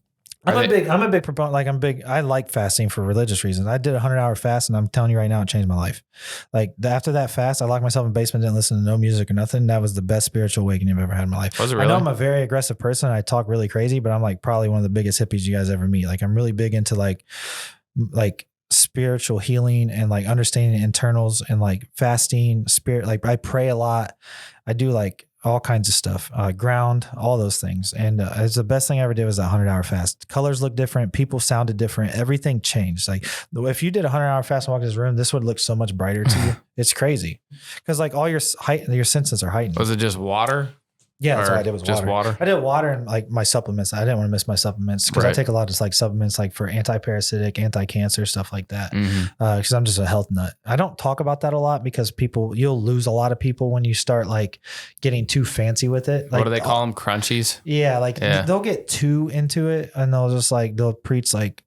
I'm a big proponent. Like I like fasting for religious reasons. I did a 100-hour fast, and I'm telling you right now, it changed my life. Like after that fast, I locked myself in the basement, didn't listen to no music or nothing. That was the best spiritual awakening I've ever had in my life. Was it really? I know I'm a very aggressive person. I talk really crazy, but I'm like probably one of the biggest hippies you guys ever meet. Like I'm really big into like spiritual healing and like understanding internals and like fasting, spirit. Like I pray a lot. I do like all kinds of stuff, ground, all those things. And it's the best thing I ever did was that 100-hour fast. Colors look different. People sounded different. Everything changed. Like if you did a 100-hour fast and walked in this room, this would look so much brighter to you. It's crazy. Cause like all your senses are heightened. Was it just water? Yeah, that's what I did was just water. I did water and like my supplements. I didn't want to miss my supplements because I take a lot of like supplements like for anti-parasitic, anti-cancer, stuff like that. Because I'm just a health nut. I don't talk about that a lot because you'll lose a lot of people when you start like getting too fancy with it. Like, what do they call them? Crunchies? Yeah, like they'll get too into it and they'll preach like,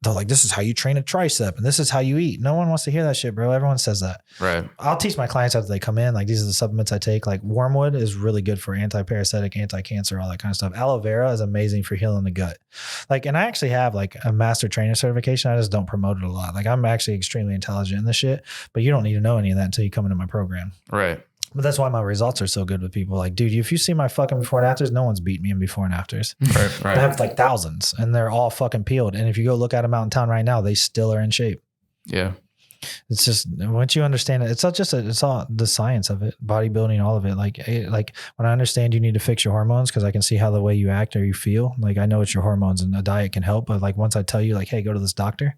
they're like, this is how you train a tricep and this is how you eat. No one wants to hear that shit, bro. Everyone says that. Right. I'll teach my clients after they come in. Like these are the supplements I take. Like wormwood is really good for anti-parasitic, anti-cancer, all that kind of stuff. Aloe vera is amazing for healing the gut. Like, and I actually have like a master trainer certification. I just don't promote it a lot. Like I'm actually extremely intelligent in this shit, but you don't need to know any of that until you come into my program. Right. But that's why my results are so good with people. Like, dude, if you see my fucking before and afters, no one's beat me in before and afters. Right. I have like thousands and they're all fucking peeled. And if you go look at them out in town right now, they still are in shape. Yeah. It's just, once you understand it, it's all the science of it, bodybuilding, all of it. Like when I understand you need to fix your hormones, cause I can see how the way you act or you feel, like I know it's your hormones and a diet can help. But like, once I tell you like, hey, go to this doctor,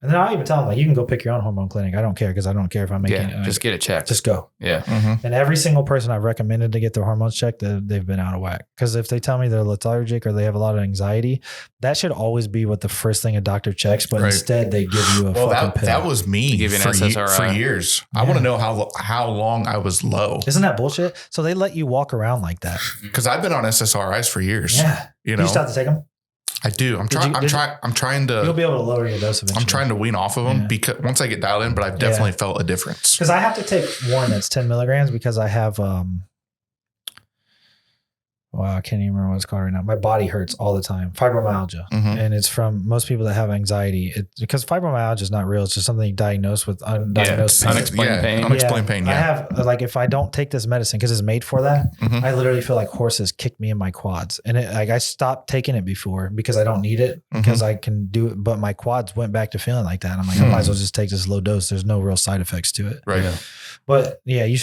And then I'll even tell them, like, you can go pick your own hormone clinic. I don't care because I don't care if I'm making it. Just get it checked. Just go. Yeah. And every single person I've recommended to get their hormones checked, they've been out of whack. Because if they tell me they're lethargic or they have a lot of anxiety, that should always be what the first thing a doctor checks. But instead, they give you a fucking pill. That was me give you an SSRI. for years. I want to know how long I was low. Isn't that bullshit? So they let you walk around like that. Because I've been on SSRIs for years. Yeah. You know, you start to take them? I do. I'm trying to. You'll be able to lower your dose eventually. I'm trying to wean off of them because once I get dialed in, but I've definitely felt a difference. Because I have to take one that's 10 milligrams because I have I can't even remember what it's called right now. My body hurts all the time. Fibromyalgia. And it's from most people that have anxiety. Because fibromyalgia is not real. It's just something you diagnose with undiagnosed pain. Unexplained pain. Unexplained pain. Yeah. I have, like, if I don't take this medicine because it's made for that, I literally feel like horses kick me in my quads. And I stopped taking it before because I don't need it because I can do it. But my quads went back to feeling like that. I'm like, I might as well just take this low dose. There's no real side effects to it. Right. Yeah. But yeah, you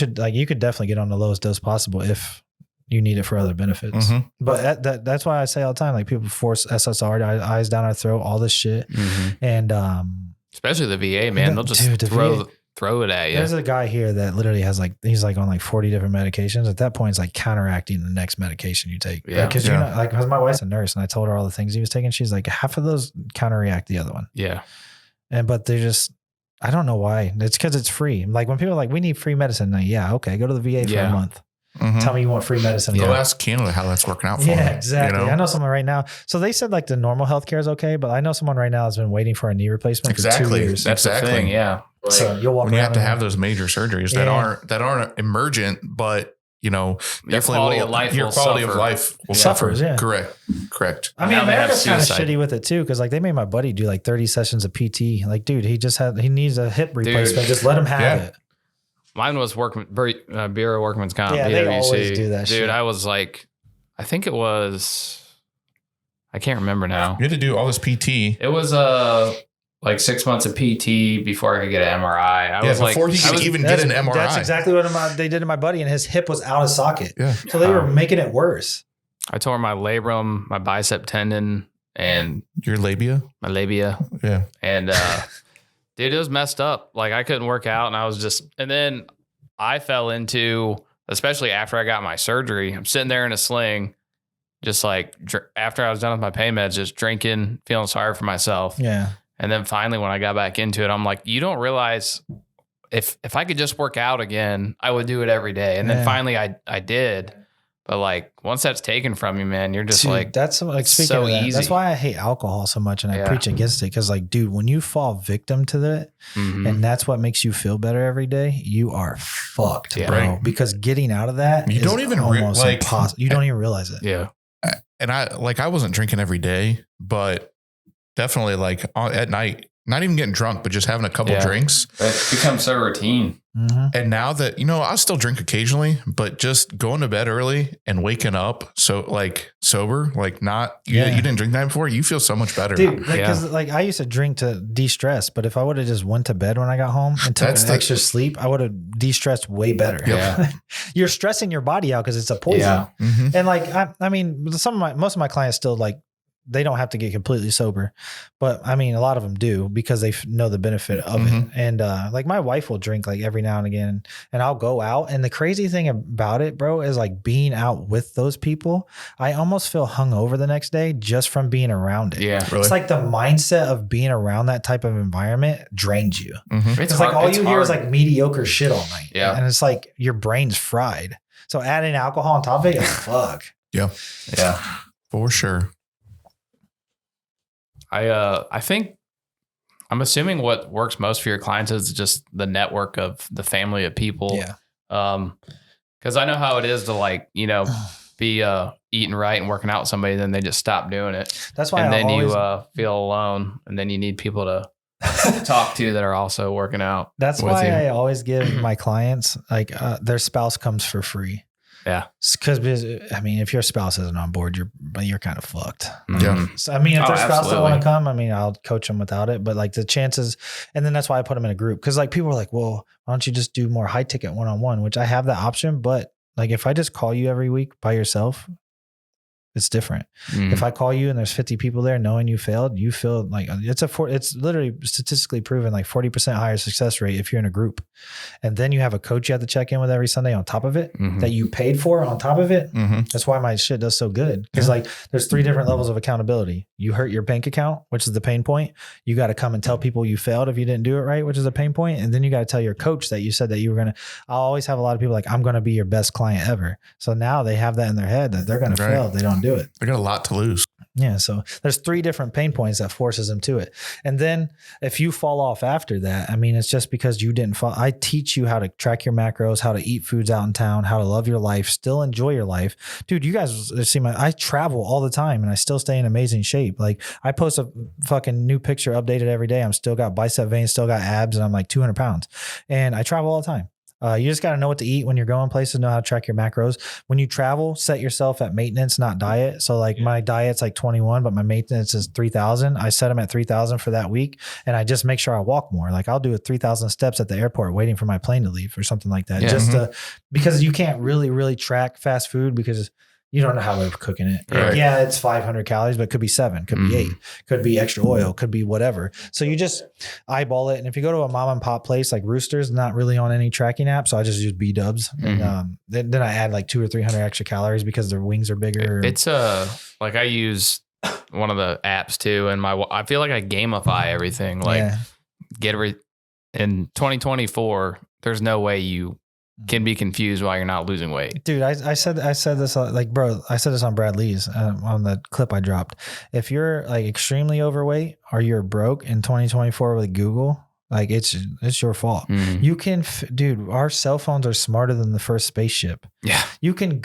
could definitely get on the lowest dose possible if you need it for other benefits. But that's why I say all the time, like, people force SSRIs down our throat, all this shit. And especially the VA, man, they'll just throw it at you. There's a guy here that literally has he's on like 40 different medications. At that point, it's like counteracting the next medication you take. Yeah. Because because my wife's a nurse and I told her all the things he was taking. She's like, half of those counteract the other one. Yeah. But they're just, I don't know why. It's because it's free. Like, when people are like, we need free medicine. Like, yeah, okay, go to the VA for a month. Tell me you want free medicine. Go ask Canada how that's working out for them. Yeah, exactly. You know? I know someone right now. So they said like the normal healthcare is okay, but I know someone right now has been waiting for a knee replacement for 2 years. That's the thing. Yeah. So you'll walk when you around have to have those major surgeries that aren't emergent, but definitely your quality of life will suffer. Yeah. Correct. I mean, America's kind of shitty with it too, because like they made my buddy do like 30 sessions of PT. Like, dude, he needs a hip replacement. Just let him have it. Mine was Bureau Workman's Comp. Yeah, they always do that shit. Dude, I was like, I think it was, I can't remember now. You had to do all this PT. It was like 6 months of PT before I could get an MRI. Before he could even get an MRI. That's exactly what they did to my buddy, and his hip was out of socket. Yeah. So they were making it worse. I tore my labrum, my bicep tendon, and your labia. My labia. Yeah. And dude, it was messed up. Like, I couldn't work out, and then I fell into, especially after I got my surgery, I'm sitting there in a sling, just like after I was done with my pain meds, just drinking, feeling sorry for myself. Yeah. And then finally, when I got back into it, I'm like, you don't realize if I could just work out again, I would do it every day. And then finally I did. But like, once that's taken from you, man, you're just like, that's like, speaking so of that, easy. that's why I hate alcohol so much. And I preach against it. Cause like, dude, when you fall victim to that and that's what makes you feel better every day, you are fucked, bro. Right. Because getting out of that, you don't even almost impossible. You don't even realize it. Yeah. And I wasn't drinking every day, but definitely like at night, not even getting drunk, but just having a couple drinks. It becomes so routine. And now that, I still drink occasionally, but just going to bed early and waking up so like sober, like not, you didn't drink the night before, you feel so much better. Dude, because like I used to drink to de-stress, but if I would have just went to bed when I got home and took extra sleep, I would have de-stressed way better. Yeah. You're stressing your body out because it's a poison. Yeah. And like, I mean, most of my clients still like, they don't have to get completely sober, but I mean, a lot of them do because they know the benefit of it. And like my wife will drink like every now and again, and I'll go out. And the crazy thing about it, bro, is like being out with those people, I almost feel hungover the next day just from being around it. Yeah, really? It's like the mindset of being around that type of environment drains you. It's like all you hear is like mediocre shit all night. Yeah. And it's like your brain's fried. So adding alcohol on top of it, fuck. Yeah. Yeah. For sure. I think I'm assuming what works most for your clients is just the network of the family of people. Yeah. Cause I know how it is to like, be eating right and working out with somebody, then they just stop doing it. That's why you feel alone, and then you need people to talk to that are also working out. That's why I always give my clients like their spouse comes for free. Yeah. Because I mean, if your spouse isn't on board, you're kind of fucked. Yeah. So, I mean, if their spouse absolutely. don't want to come, I mean, I'll coach them without it. But like the chances, and then that's why I put them in a group. Because like people are like, well, why don't you just do more high ticket one-on-one? Which I have that option. But like if I just call you every week by yourself, It's different. If I call you and there's 50 people there knowing you failed, you feel like it's literally statistically proven like 40% higher success rate if you're in a group. And then you have a coach you have to check in with every Sunday on top of it that you paid for on top of it. That's why my shit does so good. Because like there's 3 different levels of accountability. You hurt your bank account, which is the pain point. You got to come and tell people you failed if you didn't do it right, which is a pain point. And then you got to tell your coach that you said that you were going to, I'll always have a lot of people like, I'm going to be your best client ever. So now they have that in their head that they're going to fail if they don't do it. They got a lot to lose. Yeah. So there's 3 different pain points that forces them to it. And then if you fall off after that, I mean, it's just because you didn't fall. I teach you how to track your macros, how to eat foods out in town, how to love your life, still enjoy your life. Dude, you guys see I travel all the time and I still stay in amazing shape. Like I post a fucking new picture updated every day. I'm still got bicep veins, still got abs, and I'm like 200 pounds and I travel all the time. You just got to know what to eat when you're going places, know how to track your macros. When you travel, set yourself at maintenance, not diet. So like my diet's like 21, but my maintenance is 3,000. I set them at 3,000 for that week. And I just make sure I walk more. Like I'll do 3,000 steps at the airport waiting for my plane to leave or something like that. Yeah. Because you can't really track fast food because you don't know how they're cooking it. Right. Yeah, it's 500 calories, but it could be 7, could be 8, could be extra oil, could be whatever. So you just eyeball it. And if you go to a mom and pop place like Rooster's, not really on any tracking app. So I just use B-dubs. And then I add like 200 or 300 extra calories because their wings are bigger. It's like I use one of the apps too. And I feel like I gamify everything. Like in 2024, there's no way you can be confused why you're not losing weight. Dude, I said this like, bro, I said this on Brad Lee's on the clip I dropped. If you're like extremely overweight or you're broke in 2024 with Google, like it's your fault. You can, dude, our cell phones are smarter than the first spaceship. Yeah. You can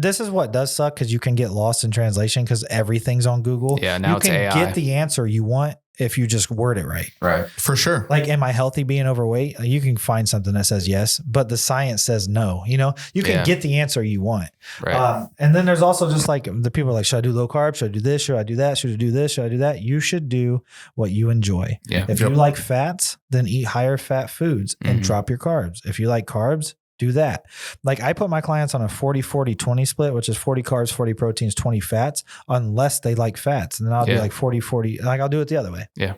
this is what does suck because you can get lost in translation because everything's on Google. Yeah. Now it's AI. You can get the answer you want if you just word it right. Right. For sure. Like, am I healthy being overweight? You can find something that says yes, but the science says no. You know, you can get the answer you want. Right. And then there's also just like the people are like, should I do low carb? Should I do this? Should I do that? Should I do this? Should I do that? You should do what you enjoy. Yeah. If you like fats, then eat higher fat foods and drop your carbs. If you like carbs, do that. Like I put my clients on a 40-40-20 split, which is 40 carbs, 40 proteins, 20 fats, unless they like fats. And then I'll do like 40-40. Like I'll do it the other way. Yeah.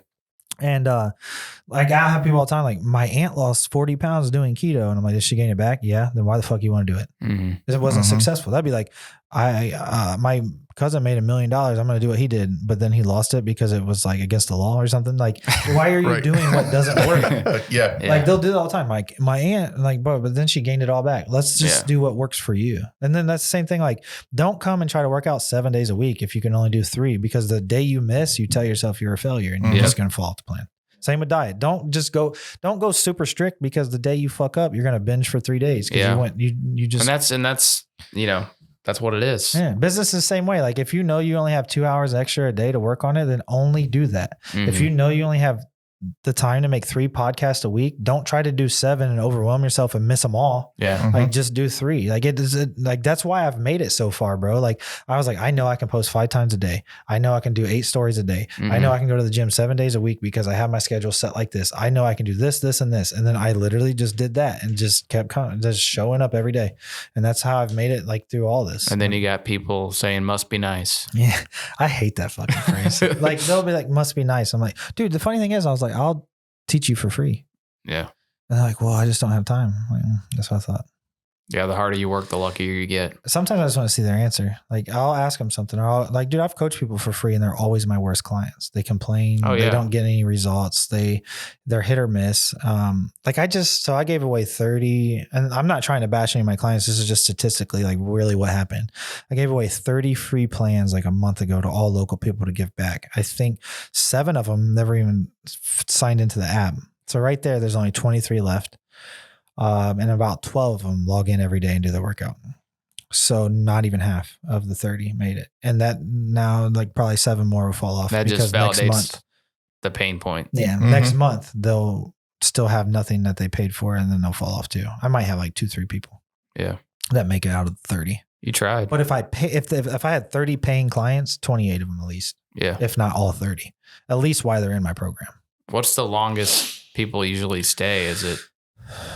And like I have people all the time like my aunt lost 40 pounds doing keto, and I'm like, did she gain it back? Yeah. Then why the fuck you want to do it? Because it wasn't successful. That'd be like my cousin made $1 million. I'm going to do what he did, but then he lost it because it was like against the law or something. Like, why are you doing what doesn't work? Yeah. Like they'll do it all the time. Like my aunt, like, bro, but then she gained it all back. Let's just do what works for you. And then that's the same thing. Like, don't come and try to work out 7 days a week if you can only do 3, because the day you miss, you tell yourself you're a failure and you're just going to fall off the plan. Same with diet. Don't go super strict because the day you fuck up, you're going to binge for 3 days. You just, and that's, you know, that's what it is. Yeah. Business is the same way. Like if you know you only have 2 hours extra a day to work on it, then only do that. If you know you only have the time to make 3 podcasts a week, don't try to do 7 and overwhelm yourself and miss them all. Yeah. Like just do 3. Like like that's why I've made it so far, bro. Like I was like, I know I can post 5 times a day. I know I can do 8 stories a day. I know I can go to the gym 7 days a week because I have my schedule set like this. I know I can do this, this, and this. And then I literally just did that and just kept just showing up every day. And that's how I've made it like through all this. And then you got people saying must be nice. Yeah. I hate that fucking phrase. Like they'll be like, must be nice. I'm like, dude, the funny thing is I was like, I'll teach you for free. Yeah. And they're like, well, I just don't have time. Like, that's what I thought. Yeah. The harder you work, the luckier you get. Sometimes I just want to see their answer. Like I'll ask them something or I'll like, dude, I've coached people for free and they're always my worst clients. They complain. They don't get any results. They're hit or miss. I gave away 30, and I'm not trying to bash any of my clients. This is just statistically like really what happened. I gave away 30 free plans like a month ago to all local people to give back. I think 7 of them never even signed into the app. So right there's only 23 left. And about 12 of them log in every day and do the workout. So not even half of the 30 made it. And that now like probably 7 more will fall off. That because just validates next month, the pain point. Yeah. Next month, they'll still have nothing that they paid for and then they'll fall off too. I might have like 2-3 people. Yeah. That make it out of the 30. You tried. But if I had 30 paying clients, 28 of them at least. Yeah. If not all 30, at least why they're in my program. What's the longest people usually stay? Is it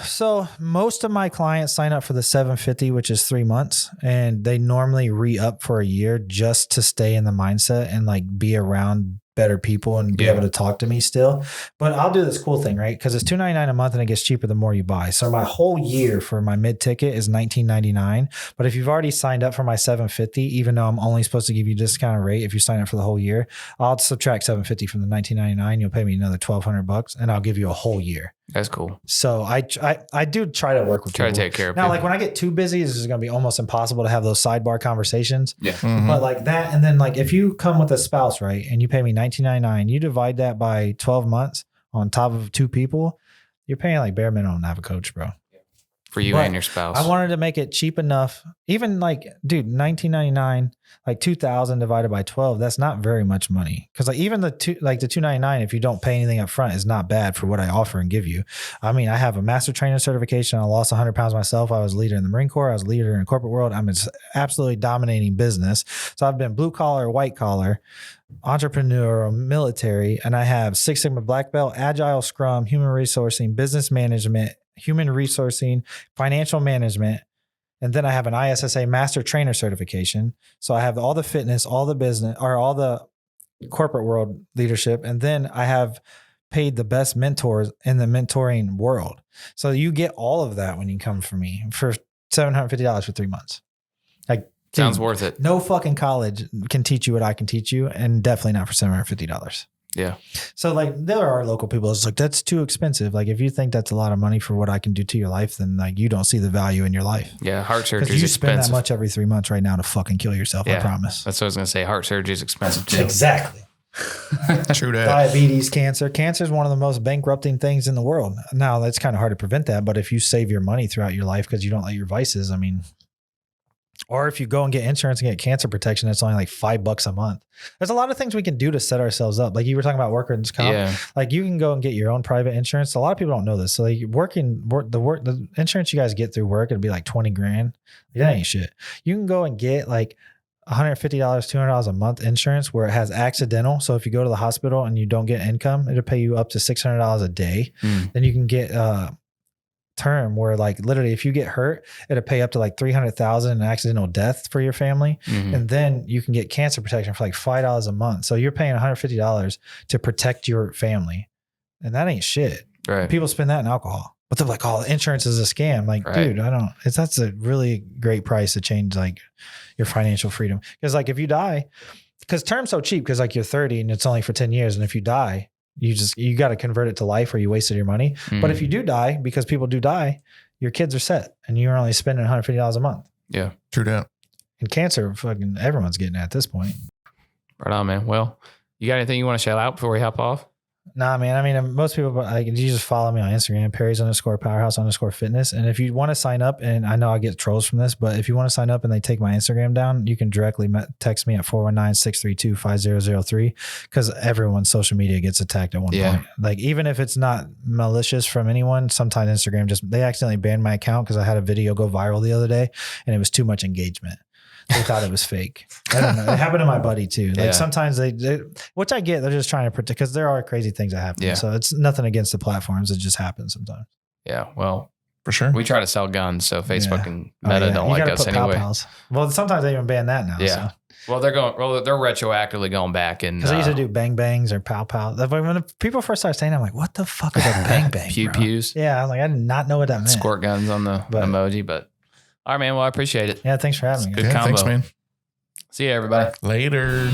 So most of my clients sign up for the 750, which is 3 months, and they normally re-up for a year just to stay in the mindset and like be around better people and be able to talk to me still. But I'll do this cool thing, right? Because it's $299 a month and it gets cheaper the more you buy. So my whole year for my mid ticket is $19.99. But if you've already signed up for my 750, even though I'm only supposed to give you a discounted rate if you sign up for the whole year, I'll subtract 750 from the $19.99. You'll pay me another $1,200 and I'll give you a whole year. That's cool. So I do try to work with people. Try to take care of now, people. like when I get too busy, this is going to be almost impossible to have those sidebar conversations. Yeah. But like that, and then like if you come with a spouse, right, and you pay me $19.99, you divide that by 12 months on top of 2 people, you're paying like bare minimum to have a coach, bro. For you and your spouse. I wanted to make it cheap enough. Even like, dude, $19.99, like 2,000 divided by 12, that's not very much money. Because like even the $299, if you don't pay anything up front, is not bad for what I offer and give you. I mean, I have a master trainer certification. I lost 100 pounds myself. I was a leader in the Marine Corps. I was a leader in the corporate world. I'm absolutely dominating business. So I've been blue collar, white collar, entrepreneur, military, and I have 6 Sigma black belt, agile, scrum, human resourcing, business management, human resourcing, financial management. And then I have an ISSA master trainer certification. So I have all the fitness, all the business, or all the corporate world leadership. And then I have paid the best mentors in the mentoring world. So you get all of that when you come for me for $750 for 3 months. Like, sounds dude, worth it. No fucking college can teach you what I can teach you, and definitely not for $750. Yeah. So like there are local people. It's like, that's too expensive. Like if you think that's a lot of money for what I can do to your life, then like you don't see the value in your life. Yeah. Heart surgery Because is you spend expensive. that much every 3 months right now to fucking kill yourself. I promise. That's what I was going to say. Heart surgery is expensive too. Exactly. True that. Diabetes, cancer. Cancer is one of the most bankrupting things in the world. Now that's kind of hard to prevent that, but if you save your money throughout your life because you don't let your vices, I mean, or if you go and get insurance and get cancer protection, it's only like $5 a month. There's a lot of things we can do to set ourselves up. Like you were talking about workers' comp. Yeah. Like you can go and get your own private insurance. A lot of people don't know this. So like the insurance you guys get through work, it'll be like 20 grand. Like, that ain't shit. You can go and get like $150, $200 a month insurance where it has accidental. So if you go to the hospital and you don't get income, it'll pay you up to $600 a day. Then you can get term where like literally if you get hurt, it'll pay up to like $300,000 in accidental death for your family. And then you can get cancer protection for like $5 a month. So you're paying $150 to protect your family. And that ain't shit. Right. People spend that in alcohol. But they're like, oh, insurance is a scam. Like, Right. dude, that's a really great price to change like your financial freedom. Because like if you die, because term's so cheap because like you're 30 and it's only for 10 years. And if you die, you got to convert it to life or you wasted your money. But if you do die, because people do die, your kids are set and you're only spending $150 a month. Yeah. True that. And cancer, fucking everyone's getting it at this point. Right on, man. Well, you got anything you want to shout out before we hop off? Nah, man. I mean, most people, like, you just follow me on Instagram, Perry's_powerhouse_fitness. And if you want to sign up, and I know I get trolls from this, but if you want to sign up and they take my Instagram down, you can directly text me at 419-632-5003 because everyone's social media gets attacked at one point. Like, even if it's not malicious from anyone, sometimes Instagram they accidentally banned my account because I had a video go viral the other day and it was too much engagement. They thought it was fake. I don't know. It happened to my buddy too. Like sometimes they, which I get, they're just trying to protect because there are crazy things that happen. So it's nothing against the platforms. It just happens sometimes. Yeah. Well, for sure. We try to sell guns, so Facebook and Meta don't like us anyway. Pals. Well, sometimes they even ban that now. Yeah. So. Well, they're retroactively going back and because they used to do bang bangs or pow pow. When people first started saying, I'm like, what the fuck is a bang bang? Pew pews. Yeah, I was like, I did not know what that meant. Squirt guns on the emoji, but all right, man. Well, I appreciate it. Yeah, thanks for having me. Good combo. Thanks, man. See you, everybody. Later.